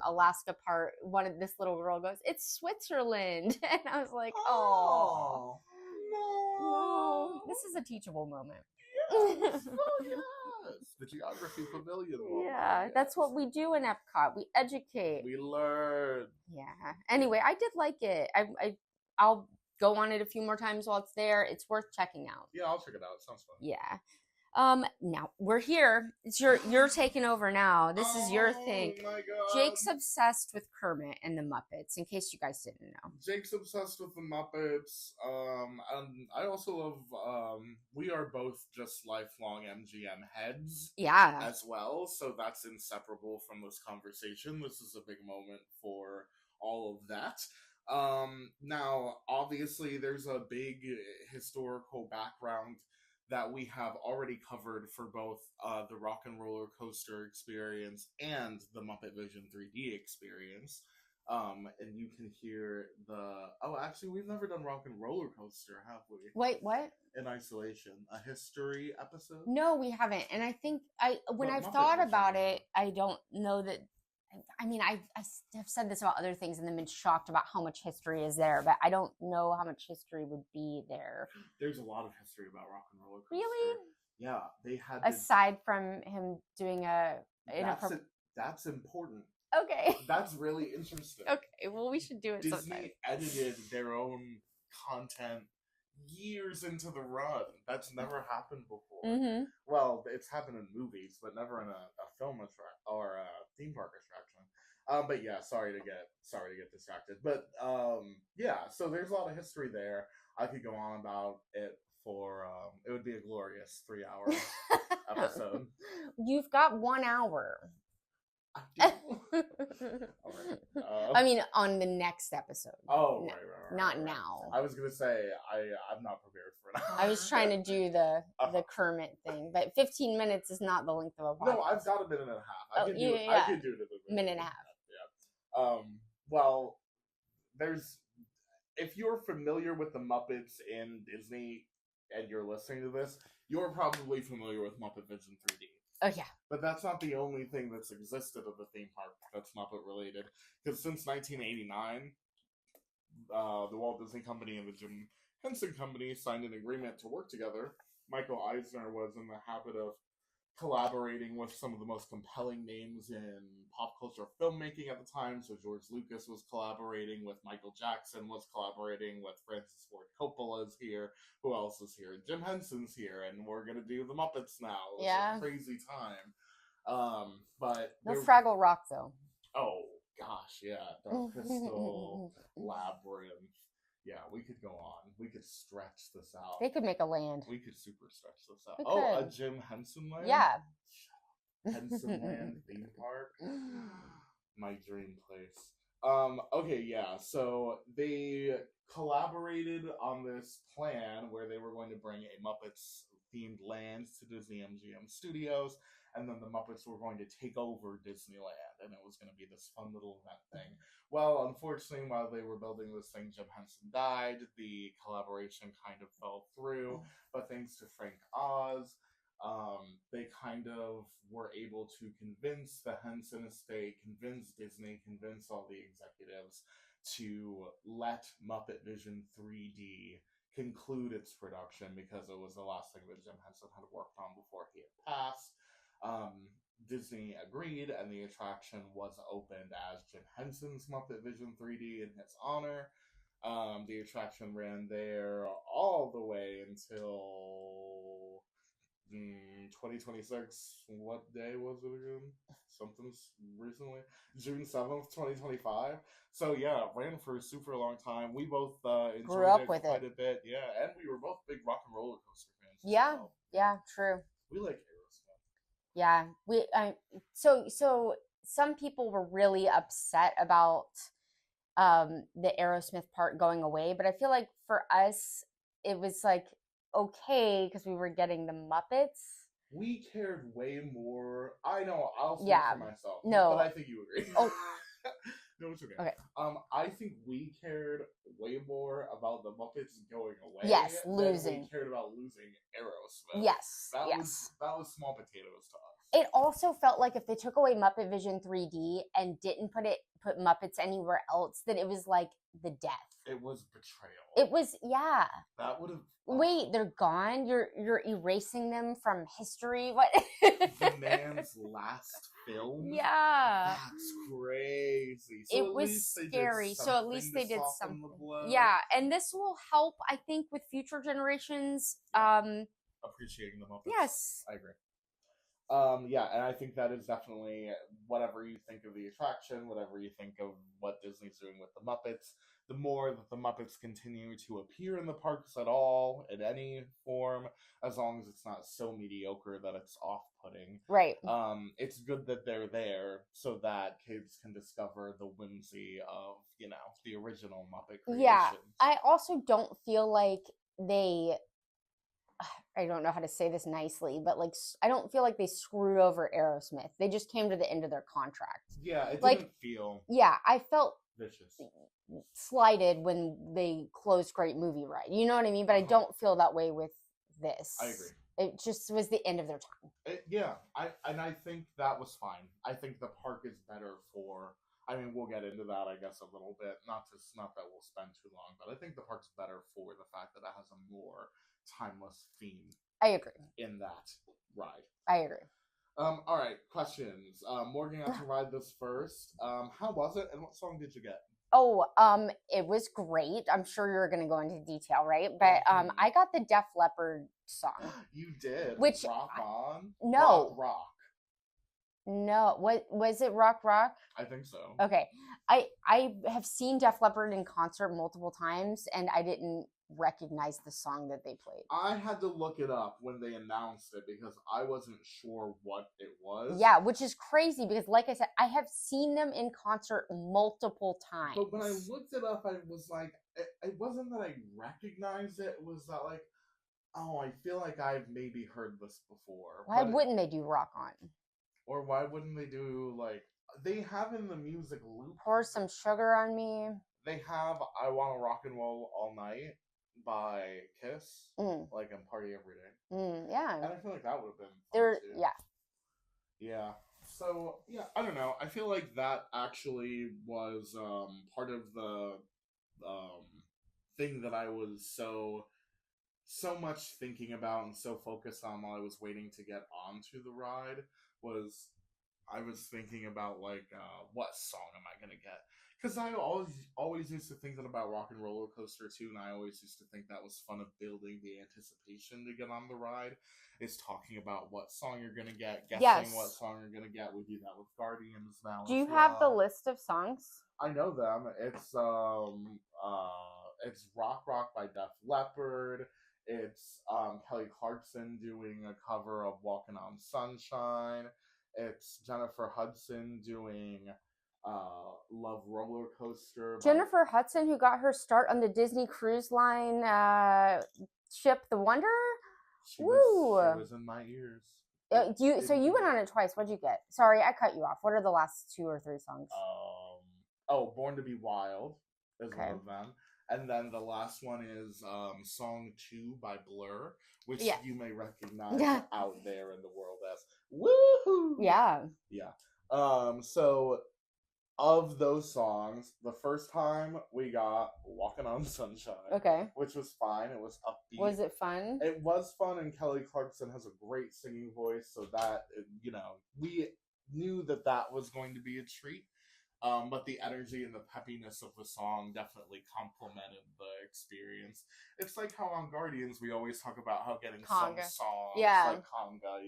Alaska part, this little girl goes, "It's Switzerland." And I was like, oh no. This is a teachable moment. Yes. Oh, yes. The geography pavilion. Yeah, Yes. that's what we do in EPCOT. We educate. We learn. Yeah. Anyway, I did like it. I'll go on it a few more times while it's there. It's worth checking out. Yeah, I'll check it out. It sounds fun. Yeah. Now we're here. It's you're taking over now. This is your thing. Oh my God. Jake's obsessed with Kermit and the Muppets, in case you guys didn't know. Jake's obsessed with the Muppets. And I also love, we are both just lifelong MGM heads. Yeah. As well. So that's inseparable from this conversation. This is a big moment for all of that. Now, obviously, there's a big historical background that we have already covered for both the Rock and Roller Coaster experience and the Muppet Vision 3D experience. And you can hear actually, we've never done Rock and Roller Coaster, have we? Wait, what? In isolation. A history episode? No, we haven't. And I think when I've Muppet thought Vision. about it, I don't know that. I mean, I have said this about other things and then been shocked about how much history is there, but I don't know how much history would be there. There's a lot of history about Rock and Roller Coaster. Really? Yeah, they had. Aside from him doing that's important. Okay. That's really interesting. Okay, well, we should do it Disney sometime. edited their own content years into the run. That's never happened before. Mm-hmm. Well, it's happened in movies, but never in a film or a theme park attraction. But yeah, sorry to get distracted. But yeah, so there's a lot of history there. I could go on about it for it would be a glorious 3-hour episode. You've got 1 hour. I mean, on the next episode. Oh, right. Not now. I was gonna say I'm not prepared for it. I was trying to do the Kermit thing, but 15 minutes is not the length of a podcast. No, I've got a minute and a half. I can do it in a minute and a half. Yeah. Well, if you're familiar with the Muppets in Disney and you're listening to this, you're probably familiar with Muppet Vision 3D. Oh, yeah. But that's not the only thing that's existed of the theme park that's Muppet related. Because since 1989, the Walt Disney Company and the Jim Henson Company signed an agreement to work together. Michael Eisner was in the habit of collaborating with some of the most compelling names in pop culture filmmaking at the time. So George Lucas was collaborating with Michael Jackson, was collaborating with Francis Ford Coppola's here. Who else is here? Jim Henson's here, and we're gonna do the Muppets now. It's a crazy time. But no Fraggle Rock though. Oh gosh, yeah, Dark Crystal, Labyrinth. Yeah, we could go on. We could stretch this out. They could make a land. We could super stretch this out. We a could. Jim Henson land? Yeah. Henson Land theme park. My dream place. Okay, yeah. So they collaborated on this plan where they were going to bring a Muppets themed land to Disney MGM Studios, and then the Muppets were going to take over Disneyland, and it was going to be this fun little event thing. Well, unfortunately, while they were building this thing, Jim Henson died. The collaboration kind of fell through, but thanks to Frank Oz, they kind of were able to convince the Henson estate, convince Disney, convince all the executives to let Muppet Vision 3D conclude its production, because it was the last thing that Jim Henson had worked on before he had passed. Disney agreed, and the attraction was opened as Jim Henson's Muppet Vision 3D in his honor. The attraction ran there all the way until 2026. What day was it again? Something's recently. June 7th, 2025. So yeah, it ran for a super long time. We both enjoyed Grew up it with quite it. a bit. Yeah, and we were both big Rock and Roller Coaster fans Yeah, So. yeah, true. We like Aerosmith. Yeah, so some people were really upset about the Aerosmith part going away, but I feel like for us it was like okay because we were getting the Muppets. We cared way more. I know, I'll speak Yeah. for myself. No. But I think you agree. Oh. No, it's okay. Okay. I think we cared way more about the Muppets going away. Yes, than losing. we cared about losing Aerosmith. Yes. That yes. was small potatoes to us. It also felt like if they took away Muppet Vision 3D and didn't put Muppets anywhere else, then it was like the death. It was betrayal. It was, yeah. That would have. Wait, they're gone? You're erasing them from history? What? The man's last film? Yeah. That's crazy. So it was scary. So at least they did something. Yeah, and this will help, I think, with future generations. Appreciating the Muppets. Yes. I agree. Yeah, and I think that is definitely whatever you think of the attraction, whatever you think of what Disney's doing with the Muppets, the more that the Muppets continue to appear in the parks at all, in any form, as long as it's not so mediocre that it's off-putting. Right. It's good that they're there so that kids can discover the whimsy of, the original Muppet creations. Yeah, I also don't feel like they... I don't know how to say this nicely, but I don't feel like they screwed over Aerosmith. They just came to the end of their contract. Yeah, it didn't feel... Yeah, I felt... vicious. Slighted when they closed Great Movie Ride. You know what I mean? But I don't feel that way with this. I agree. It just was the end of their time. I think that was fine. I think the park is better for... I mean, we'll get into that, I guess, a little bit. Not that we'll spend too long, but I think the park's better for the fact that it has a more timeless theme. I agree. In that ride. I agree. All right, questions. Morgan got to ride this first. How was it, and what song did you get? Oh, it was great. I'm sure you're going to go into detail, right? But I got the Def Leppard song. You did? Which Rock On? No. Rock. No, what was it? Rock? I think so. Okay, I have seen Def Leppard in concert multiple times, and I didn't recognize the song that they played. I had to look it up when they announced it because I wasn't sure what it was. Yeah, which is crazy because, like I said, I have seen them in concert multiple times. But when I looked it up, I was like, it wasn't that I recognized it. It was that oh, I feel like I've maybe heard this before. Why wouldn't they do Rock On? Or why wouldn't they do, they have in the music loop. Pour Some Sugar on Me. They have I Wanna Rock and Roll All Night by Kiss, and Party Every Day. Yeah. And I feel like that would have been fun too. Yeah. Yeah. So, yeah, I don't know. I feel like that actually was part of the thing that I was so much thinking about and so focused on while I was waiting to get onto the ride was I was thinking about, what song am I going to get? Because I always used to think that about Rock and Roller Coaster, too, and I always used to think that was fun of building the anticipation to get on the ride, is talking about what song you're going to get, guessing what song you're going to get. We do that with Guardians now. Do you have the list of songs? I know them. It's Rock Rock by Def Leppard. It's Kelly Clarkson doing a cover of Walking on Sunshine. It's Jennifer Hudson doing Love Roller Coaster. Jennifer Hudson, who got her start on the Disney Cruise Line ship, The Wonder? She was in my ears. So you went on it twice. What'd you get? Sorry, I cut you off. What are the last 2 or 3 songs? Born to Be Wild is one of them. And then the last one is Song 2 by Blur, which you may recognize out there in the world as Woohoo! Yeah. Yeah. So, of those songs, the first time we got Walking on Sunshine. Okay. Which was fine. It was upbeat. Was it fun? It was fun, and Kelly Clarkson has a great singing voice, so that, we knew that was going to be a treat. But the energy and the peppiness of the song definitely complemented the experience. It's like how on Guardians we always talk about how getting some songs like Conga,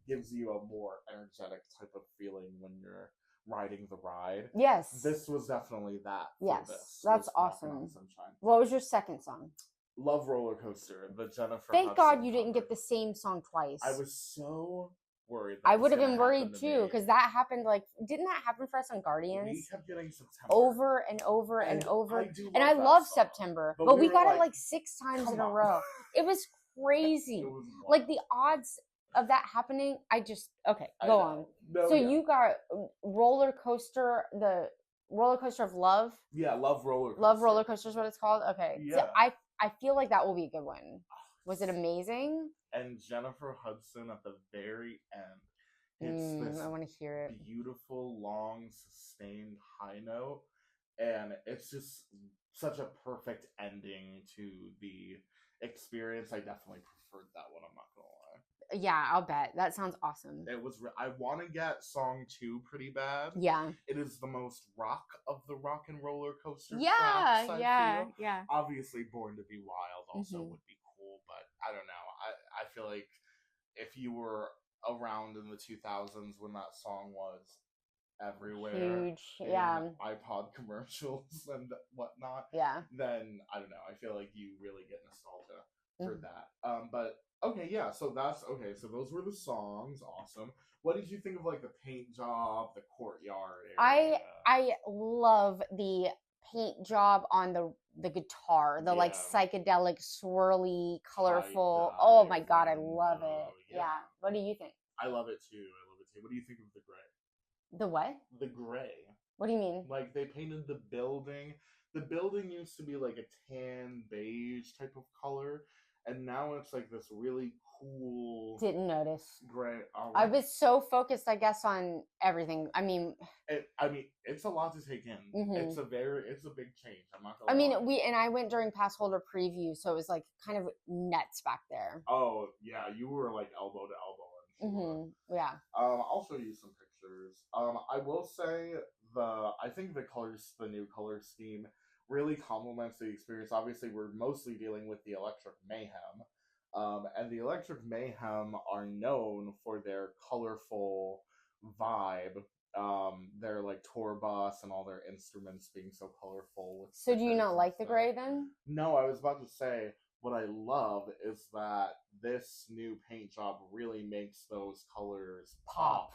gives you a more energetic type of feeling when you're riding the ride. Yes. This was definitely that. Yes. For this. That's awesome. What was your second song? Love Roller Coaster, the Jennifer Thank Hudson God you didn't cover. get the same song twice. I was so worried. I would have been worried too, because that happened. Like, didn't that happen for us on Guardians? We kept getting September over and over and over. I love song, September, but we got it like 6 times in a row. It was crazy. It was like the odds of that happening. Go on. No, so you got roller coaster, the roller coaster of love. Yeah, Love Roller Coaster. Love Roller Coaster is what it's called. Okay. Yeah. So I feel like that will be a good one. Was it amazing? And Jennifer Hudson at the very end hits this I want to hear it. beautiful, long, sustained high note. And it's just such a perfect ending to the experience. I definitely preferred that one, I'm not going to lie. Yeah, I'll bet. That sounds awesome. It was. I want to get song 2 pretty bad. Yeah. It is the most rock of the rock and roller coaster Yeah, tracks, I feel. yeah. Obviously, Born to Be Wild also Mhm. would be cool, but I don't know. I feel like if you were around in the 2000s when that song was everywhere, Huge, yeah. iPod commercials and whatnot, Yeah. then I don't know. I feel like you really get nostalgia for that. But okay, yeah. So those were the songs. Awesome. What did you think of like the paint job, the courtyard area? I love the paint job on the guitar, the like psychedelic, swirly, colorful. Oh my God, I love it. Yeah. What do you think? I love it too. What do you think of the gray? The what? The gray. What do you mean? Like they painted the building. The building used to be like a tan beige type of color, and now it's like this really cool. Didn't notice. Gray. I was so focused, I guess, on everything. I mean, it's a lot to take in. Mm-hmm. It's a big change. I'm not gonna lie. I went during pass holder preview, so it was like kind of nuts back there. Oh yeah, you were like elbow to elbow. Mm-hmm. Yeah. I'll show you some pictures. I will say I think the new color scheme really complements the experience. Obviously, we're mostly dealing with the Electric Mayhem. And the Electric Mayhem are known for their colorful vibe. Their like tour bus and all their instruments being so colorful. So do you not like the gray then? No, I was about to say, what I love is that this new paint job really makes those colors pop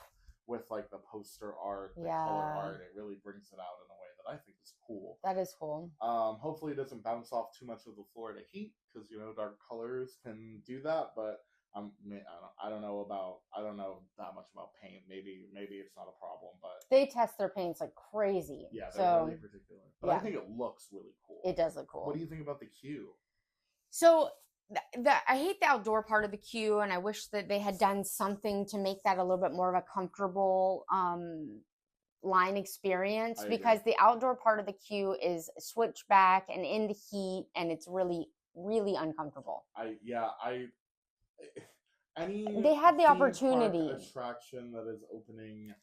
with like the poster art, the color art. It really brings it out in a way that I think is cool. That is cool. Hopefully it doesn't bounce off too much of the Florida heat because dark colors can do that. But I don't know that much about paint. Maybe it's not a problem, but they test their paints like crazy. Yeah, they're really particular. But I think it looks really cool. It does look cool. What do you think about the queue? So I hate the outdoor part of the queue, and I wish that they had done something to make that a little bit more of a comfortable line experience, because the outdoor part of the queue is switchback and in the heat, and it's really, really uncomfortable. They had the opportunity. Attraction that is opening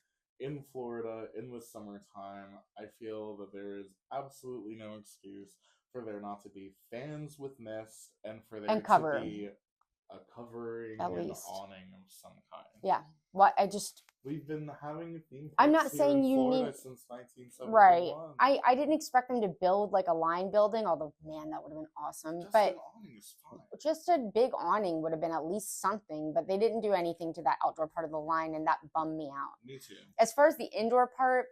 in Florida in the summertime, I feel that there is absolutely no excuse for there not to be fans with mist and for there to be a covering at and least awning of some kind. Yeah. We've been having a theme. I'm not saying you need since 1971. Right. I didn't expect them to build like a line building, although man, that would have been awesome. But an awning is fine. Just a big awning would have been at least something, but they didn't do anything to that outdoor part of the line, and that bummed me out. Me too. As far as the indoor part,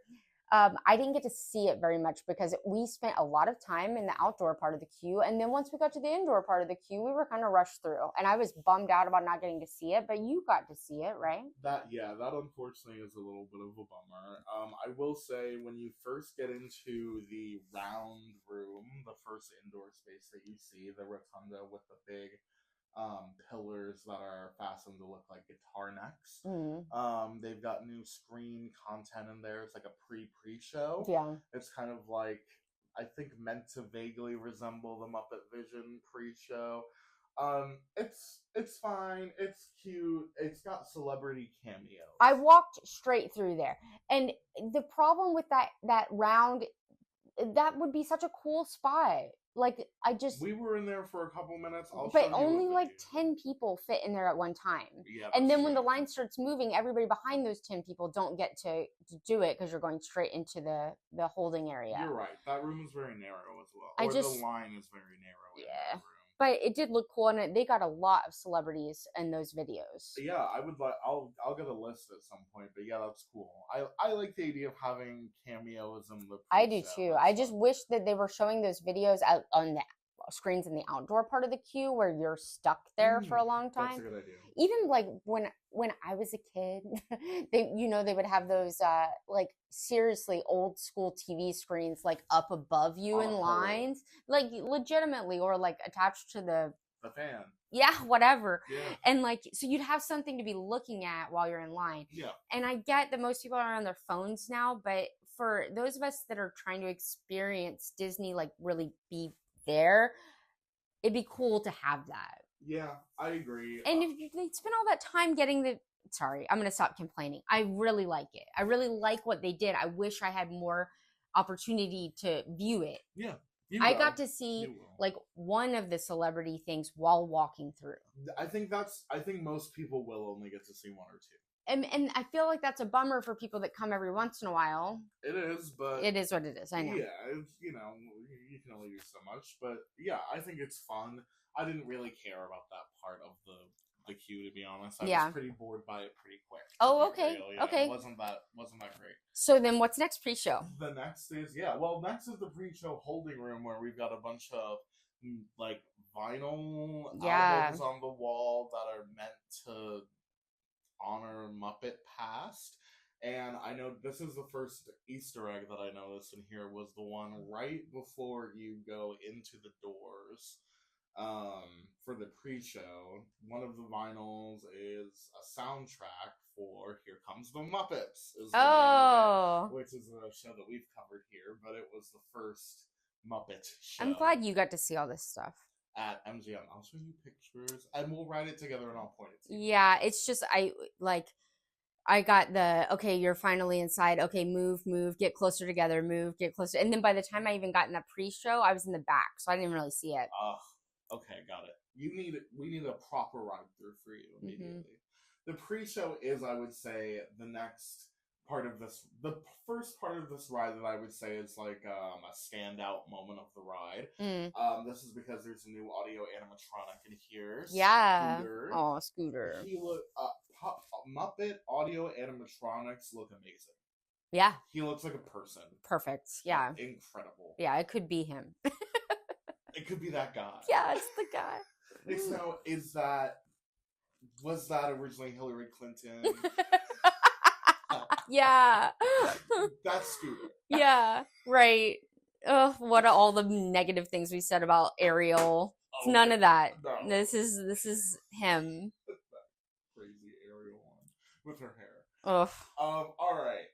I didn't get to see it very much because we spent a lot of time in the outdoor part of the queue. And then once we got to the indoor part of the queue, we were kind of rushed through. And I was bummed out about not getting to see it, but you got to see it, right? That unfortunately is a little bit of a bummer. I will say when you first get into the round room, the first indoor space that you see, the rotunda with the big pillars that are fastened to look like guitar necks. Mm-hmm. They've got new screen content in there. It's like a pre-show. Yeah. It's kind of like, I think, meant to vaguely resemble the Muppet Vision pre-show. It's fine. It's cute. It's got celebrity cameos. I walked straight through there. And the problem with that round, that would be such a cool spot. Like, we were in there for a couple minutes. But only like 10 people fit in there at one time. Yeah, and then when the line starts moving, everybody behind those 10 people don't get to do it because you're going straight into the holding area. You're right. That room is very narrow as well. The line is very narrow. Yeah. But it did look cool, and they got a lot of celebrities in those videos. Yeah, I would like. I'll get a list at some point, but yeah, that's cool. I like the idea of having cameos in the. I do pre-show. too. That's I fun. just wish that they were showing those videos out on the screens in the outdoor part of the queue where you're stuck there for a long time. That's a good idea. Even like when I was a kid, they would have those like seriously old school TV screens like up above you in lines, like legitimately, or like attached to the fan. Yeah, whatever. Yeah. And like, so you'd have something to be looking at while you're in line. Yeah. And I get that most people are on their phones now, but for those of us that are trying to experience Disney, like really be there, it'd be cool to have that. Yeah, I agree. And if they spend all that time getting sorry, I'm going to stop complaining. I really like it. I really like what they did. I wish I had more opportunity to view it. Yeah. I got to see like one of the celebrity things while walking through. I think most people will only get to see one or two. And I feel like that's a bummer for people that come every once in a while. It is, but it is what it is. I know. Yeah, you can only do so much, but yeah, I think it's fun. I didn't really care about that part of the queue, to be honest. I was pretty bored by it pretty quick. Oh, okay, yeah, okay. It wasn't that great. So then, what's next pre-show? The next is next is the pre-show holding room where we've got a bunch of like vinyl albums on the wall that are meant to honor Muppet past. And I know this is the first Easter egg that I noticed in here was the one right before you go into the doors. For the pre-show, one of the vinyls is a soundtrack for Here Comes the Muppets. Is the name of it, which is a show that we've covered here, but it was the first Muppet show. I'm glad you got to see all this stuff. At MGM. I'll show you pictures, and we'll write it together, and I'll point it to you. Yeah, it's just, I got okay, you're finally inside. Okay, move, get closer together, move, get closer. And then by the time I even got in that pre-show, I was in the back, so I didn't even really see it. Okay, got it. We need a proper ride through for you immediately. Mm-hmm. The pre-show is, I would say, the next part of this. The first part of this ride that I would say is like a standout moment of the ride. This is because there's a new audio animatronic in here. Yeah. Scooter. Oh, Scooter. He Muppet audio animatronics look amazing. Yeah. He looks like a person. Perfect. Yeah. Incredible. Yeah, it could be him. It could be that guy. Yeah, it's the guy. So, was that originally Hillary Clinton? Yeah. That's Scooter. Yeah, right. Ugh, what are all the negative things we said about Ariel? It's none of that. No. This is him. Crazy Ariel one with her hair. Ugh. All right.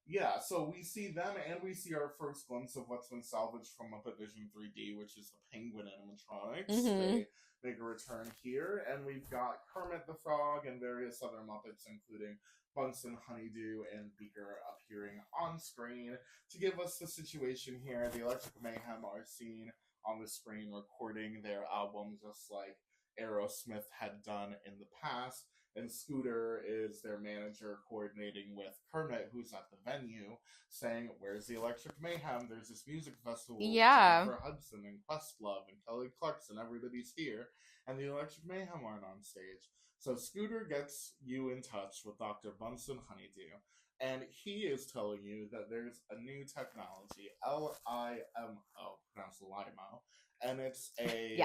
Yeah, so we see them and we see our first glimpse of what's been salvaged from Muppet Vision 3D, which is the penguin animatronics. Mm-hmm. They make a return here, and we've got Kermit the Frog and various other Muppets, including Bunsen, Honeydew, and Beaker appearing on screen to give us the situation here. The Electric Mayhem are seen on the screen recording their album just like Aerosmith had done in the past. And Scooter is their manager coordinating with Kermit, who's at the venue, saying, "Where's the Electric Mayhem? There's this music festival. Yeah. For Hudson and Questlove and Kelly Clarkson. Everybody's here. And the Electric Mayhem aren't on stage." So Scooter gets you in touch with Dr. Bunsen Honeydew. And he is telling you that there's a new technology, L.I.M.O, pronounced L.I.M.O, and it's a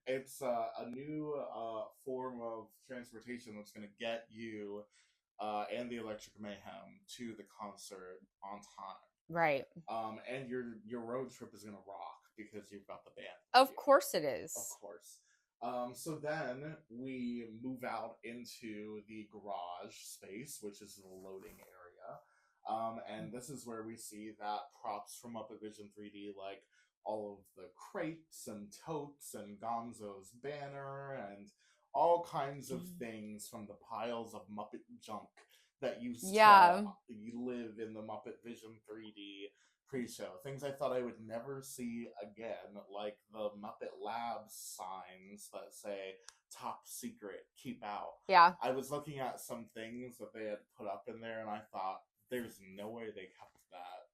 a new form of transportation that's going to get you and the Electric Mayhem to the concert on time. Right. And your road trip is going to rock because you've got the band. Of course it is. Of course. So then we move out into the garage space, which is the loading area. And this is where we see that props from Muppet Vision 3D, like all of the crates and totes and Gonzo's banner and all kinds of things from the piles of Muppet junk that you live in the Muppet Vision 3D pre-show. Things I thought I would never see again, like the Muppet Labs signs that say "Top Secret, Keep Out." Yeah. I was looking at some things that they had put up in there, and I thought, there's no way they kept that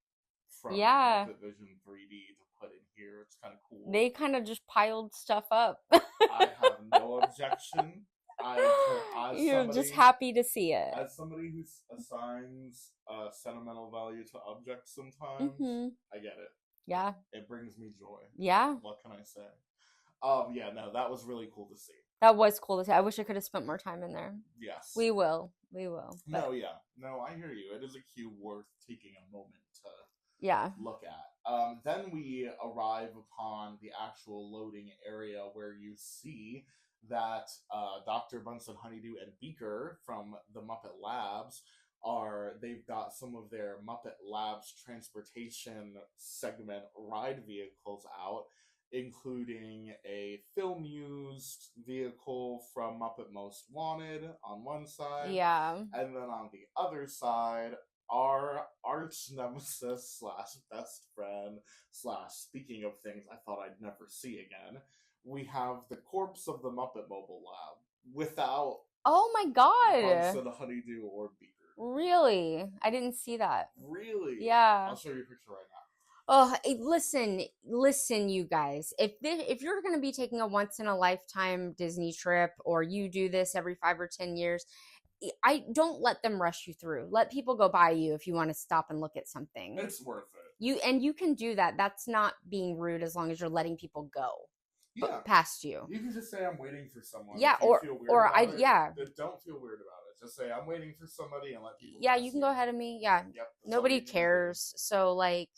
from Muppet Vision 3D to put in here. It's kind of cool. They kind of just piled stuff up. I have no objection. You're just happy to see it. As somebody who assigns sentimental value to objects sometimes, I get it. Yeah. It brings me joy. Yeah. What can I say? Yeah, no, that was really cool to see. That was cool to see. I wish I could have spent more time in there. Yes. We will. But... No, yeah. No, I hear you. It is a queue worth taking a moment to look at. Then we arrive upon the actual loading area where you see that Dr. Bunsen, Honeydew, and Beaker from the Muppet Labs they've got some of their Muppet Labs transportation segment ride vehicles out, including a film-used vehicle from Muppet Most Wanted on one side. Yeah. And then on the other side, our arch nemesis / best friend / speaking of things I thought I'd never see again, we have the corpse of the Muppet Mobile Lab without oh my god, Bunsen, Honeydew, or Beaker. Really? I didn't see that. Really? Yeah. I'll show you a picture right now. Oh, listen, you guys. If you're going to be taking a once in a lifetime Disney trip, or you do this every 5 or 10 years, I don't let them rush you through. Let people go by you if you want to stop and look at something. It's worth it. You can do that. That's not being rude as long as you're letting people go. Yeah. Past you. You can just say I'm waiting for someone. Yeah, Don't feel weird about it. Just say I'm waiting for somebody and let people. Yeah, you can go ahead of me. Yeah. Yep. Nobody cares. So like,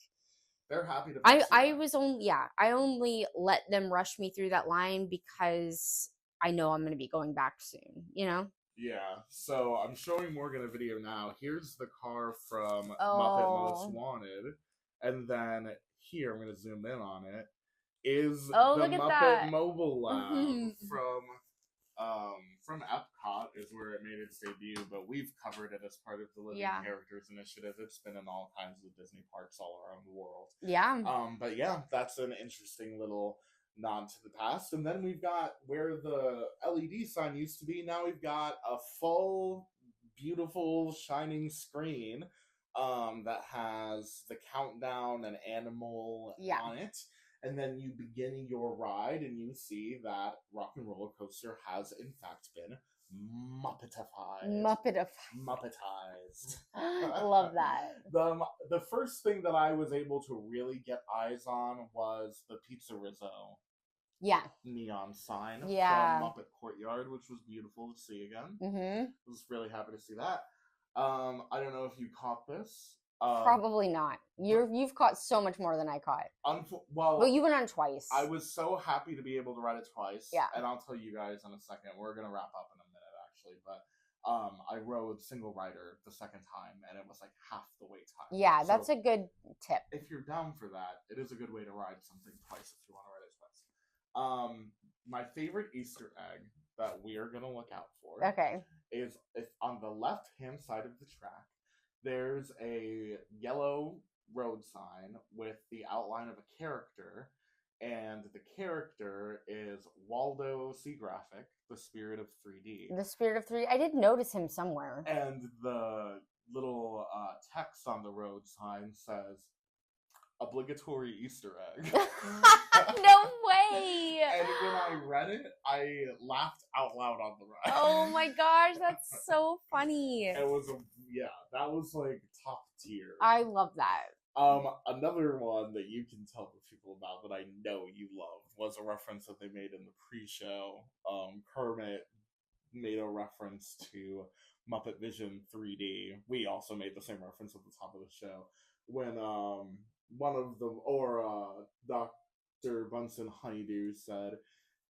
they're happy to. I only let them rush me through that line because I know I'm going to be going back soon. You know. Yeah. So I'm showing Morgan a video now. Here's the car from Muppet Most Wanted, and then here I'm going to zoom in on it. Is the Muppet Mobile Lab from EPCOT is where it made its debut, but we've covered it as part of the Living Characters Initiative. It's been in all kinds of Disney parks all around the world. Yeah. But yeah, that's an interesting little nod to the past. And then we've got where the LED sign used to be. Now we've got a full, beautiful, shining screen that has the countdown and animal on it. And then you begin your ride, and you see that Rock and Roller Coaster has, in fact, been Muppetized. I love that. The first thing that I was able to really get eyes on was the Pizza Rizzo neon sign from Muppet Courtyard, which was beautiful to see again. I was really happy to see that. I don't know if you caught this. Probably not. You've caught so much more than I caught. Well, you went on twice. I was so happy to be able to ride it twice. Yeah. And I'll tell you guys in a second. We're gonna wrap up in a minute, actually. But I rode single rider the second time, and it was like half the wait time. Yeah, that's a good tip. If you're down for that, it is a good way to ride something twice if you want to ride it twice. My favorite Easter egg that we are gonna look out for. Is if on the left-hand side of the track. There's a yellow road sign with the outline of a character, and the character is Waldo Seagraphic, the spirit of 3D. The spirit of 3D. I did notice him somewhere. And the little text on the road sign says, obligatory Easter egg. No way! And when I read it, I laughed out loud on the ride. Oh my gosh, that's so funny. It was that was like top tier. I love that. Another one that you can tell the people about that I know you love was a reference that they made in the pre-show. Kermit made a reference to Muppet Vision 3D. We also made the same reference at the top of the show when one of them, or Dr. Bunsen Honeydew said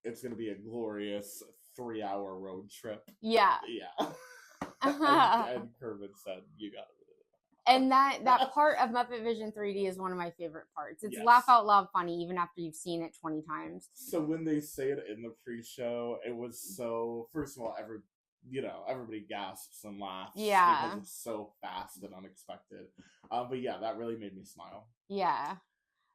it's going to be a glorious 3-hour road trip. Yeah. And Kermit said, you got it. And that part of Muppet Vision 3D is one of my favorite parts. It's laugh out loud funny even after you've seen it 20 times. So when they say it in the pre-show, it was so, first of all, everybody gasps and laughs. Yeah. Because it's so fast and unexpected. But yeah, that really made me smile. Yeah.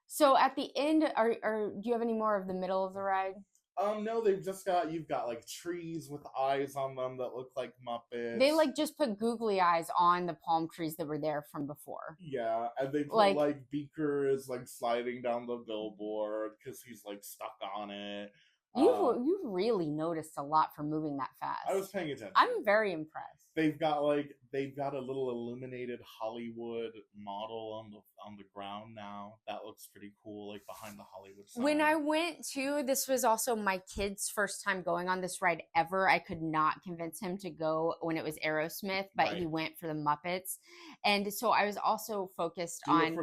So at the end, do you have any more of the middle of the ride? No, you've got like trees with eyes on them that look like Muppets. They like just put googly eyes on the palm trees that were there from before. Yeah, and they put like Beaker is like sliding down the billboard because he's like stuck on it. You've really noticed a lot for moving that fast. I was paying attention. I'm very impressed. They've got a little illuminated Hollywood model on the ground now. That looks pretty cool, like behind the Hollywood sign. When I went to, this was also my kid's first time going on this ride ever. I could not convince him to go when it was Aerosmith, but he went for the Muppets. And so I was also focused on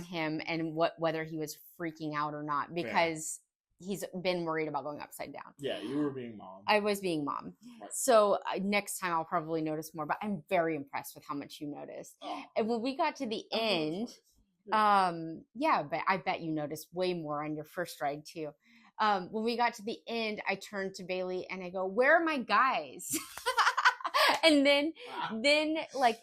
him and whether he was freaking out or not, because he's been worried about going upside down. Yeah, you were being mom. I was being mom. Right. So next time I'll probably notice more, but I'm very impressed with how much you noticed. Oh. And when we got to the end, but I bet you noticed way more on your first ride too. When we got to the end, I turned to Bailey and I go, "Where are my guys?" And then like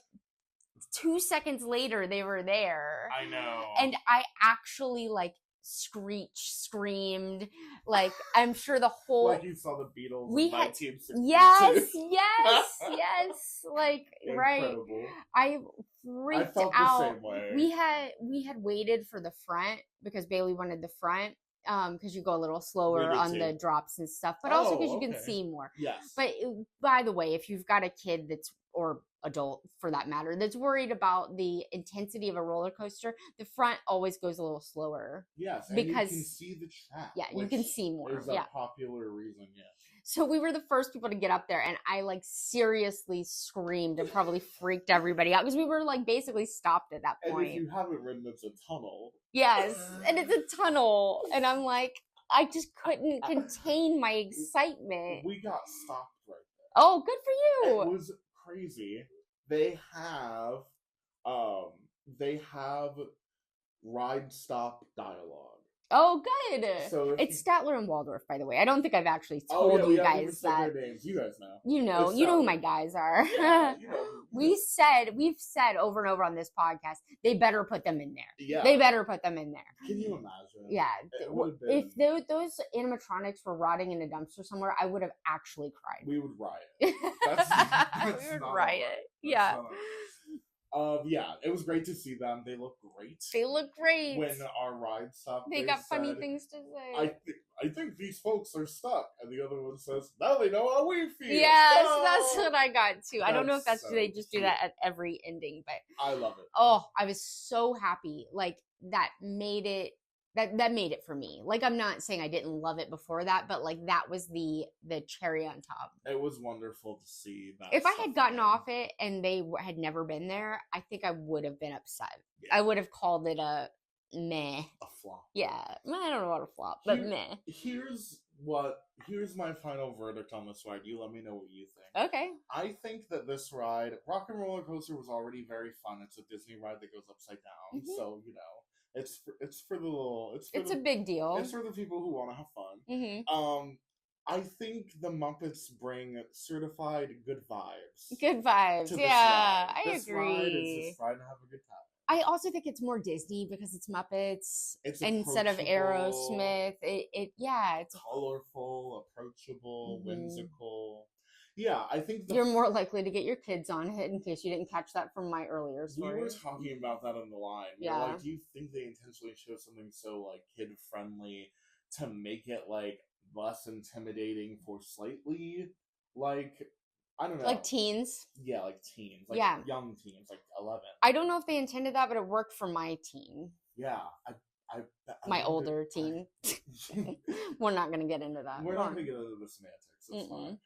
2 seconds later, they were there. I know. And I actually like screamed, like I'm sure the whole like you saw the Beatles in 1962. yes, like Incredible. right. I freaked felt out. the same way. We had waited for the front because Bailey wanted the front, because you go a little slower on the drops and stuff, but also because you can see more. Yes. But by the way, if you've got a kid or adult for that matter, that's worried about the intensity of a roller coaster, the front always goes a little slower. Yes, and because you can see the track. Yeah, you can see more. There's a popular reason, yeah. So we were the first people to get up there, and I like seriously screamed and probably freaked everybody out because we were like basically stopped at that point. And if you haven't ridden, it's a tunnel. Yes, and it's a tunnel, and I'm like, I just couldn't contain my excitement. We got stopped right there. Oh, good for you. It was crazy. They have ride stop dialogue. Oh, good. So it's Statler and Waldorf, by the way. I don't think I've actually told you guys that. Their names. You guys know. You know who my guys are. Yeah, we've said over and over on this podcast, they better put them in there. Yeah. They better put them in there. Can you imagine? Yeah. If those animatronics were rotting in a dumpster somewhere, I would have actually cried. We would riot. That's we would riot. Yeah. Yeah, it was great to see them. They look great. They look great. When our ride stopped, they got funny things to say. I think these folks are stuck. And the other one says, now they know how we feel. Yes, that's what I got too. I don't know if they just do that at every ending, but I love it. Oh, I was so happy. Like that made it for me. Like I'm not saying I didn't love it before that, but like that was the cherry on top. It was wonderful to see that. If I had gotten off it and they had never been there, I think I would have been upset. Yeah. I would have called it a meh. A flop. Yeah. I don't know what a flop, but meh. Here's my final verdict on this ride. You let me know what you think. Okay. I think that this ride, Rock and Roller Coaster, was already very fun. It's a Disney ride that goes upside down, so it's a big deal. It's for the people who want to have fun. Mm-hmm. I think the Muppets bring certified good vibes. Good vibes, yeah. I agree. Ride is just ride and have a good time. I also think it's more Disney because it's Muppets instead of Aerosmith. It's colorful, approachable, whimsical. Yeah, I think you're more likely to get your kids on it, in case you didn't catch that from my earlier story. We were talking about that on the line. Yeah. Like, do you think they intentionally show something so like kid friendly to make it like less intimidating for slightly like, I don't know, like teens? Yeah, like teens, like young teens, like 11. I don't know if they intended that, but it worked for my teen. Yeah, my older teen. We're not going to get into that. We're not going to get into the semantics. It's fine.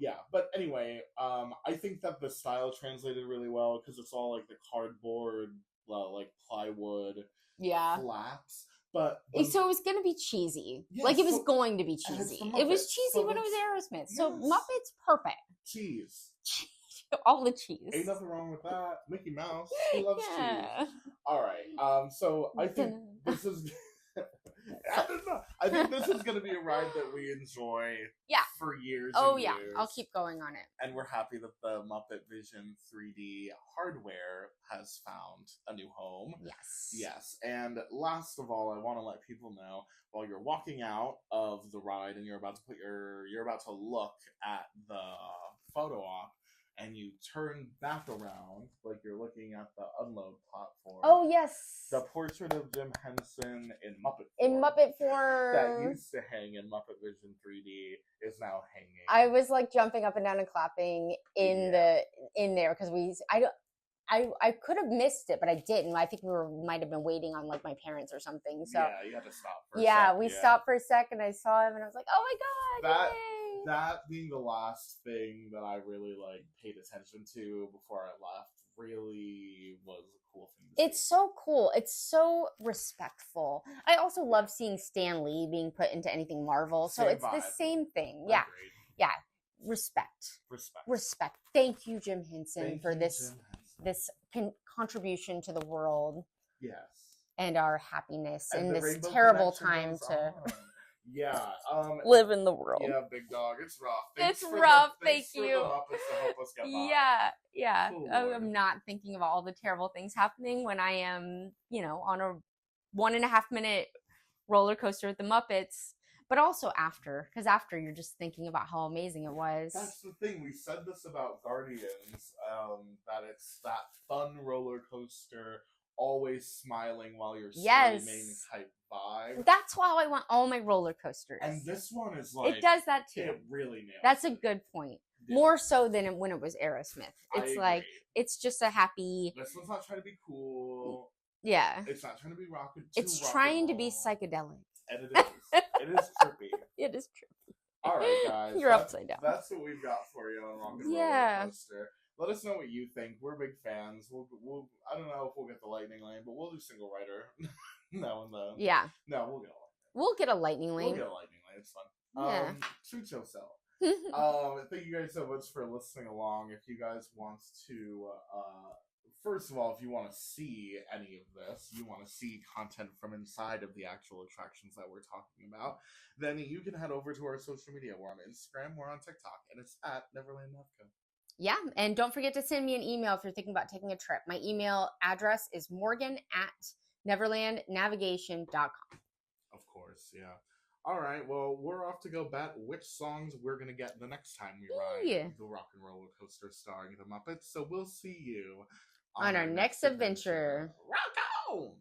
Yeah, but anyway, I think that the style translated really well because it's all like the cardboard, like plywood, flaps. But so it was going to be cheesy. Yes, like it was going to be cheesy. It was cheesy when it was Aerosmith. Yes. So Muppets, perfect. Cheese. All the cheese. Ain't nothing wrong with that. Mickey Mouse, he loves cheese. All right. So I think this is I don't know. I think this is going to be a ride that we enjoy for years and years. I'll keep going on it. And we're happy that the Muppet Vision 3D hardware has found a new home. Yes. And last of all, I want to let people know, while you're walking out of the ride and you're about to look at the photo op, and you turn back around, like you're looking at the unload platform. Oh, yes. The portrait of Jim Henson in Muppet form. That used to hang in Muppet Vision 3D is now hanging. I was like jumping up and down and clapping in there because I could have missed it, but I didn't. I think might have been waiting on like my parents or something. So yeah, you had to stop for a second. We stopped for a second. I saw him and I was like, oh my God. That being the last thing that I really like paid attention to before I left really was a cool thing to see. It's so cool. It's so respectful. I also love seeing Stan Lee being put into anything Marvel. So it's the same thing. Yeah. Agreed. Yeah. Respect. Thank you, Jim Henson, for this contribution to the world. Yes. And our happiness in this terrible time to live in the world. Yeah, big dog. It's rough. Thank you. For the Muppets to help us get by. Yeah. Cool, I'm not thinking of all the terrible things happening when I am, on a 1.5 minute roller coaster with the Muppets. But also after, because after you're just thinking about how amazing it was. That's the thing. We said this about Guardians, that it's that fun roller coaster, always smiling while you're screaming type vibe. That's how I want all my roller coasters. And this one is like... It does that too. It really nails That's a good point. Yeah. More so than when it was Aerosmith. It's like, it's just a happy... This one's not trying to be cool. Yeah. It's not trying to be rockin'. It's trying to be psychedelic. And it is. It is trippy. It is trippy. All right, guys. You're upside down. That's what we've got for you on Rock and Roller Coaster. Let us know what you think. We're big fans. We'll I don't know if we'll get the Lightning Lane, but we'll do single rider now and then. Yeah. No, we'll get a Lightning Lane. We'll get a Lightning Lane. It's fun. Yeah. Treat yourself. Thank you guys so much for listening along. If you guys want to, first of all, if you want to see any of this, you want to see content from inside of the actual attractions that we're talking about, then you can head over to our social media. We're on Instagram, we're on TikTok, and it's at Neverland Navigation. Yeah, and don't forget to send me an email if you're thinking about taking a trip. My email address is morgan@neverlandnavigation.com. Of course, yeah. All right, well, we're off to go bet which songs we're going to get the next time we ride the Rock and Roller Coaster starring the Muppets. So we'll see you on our next adventure. Rock on!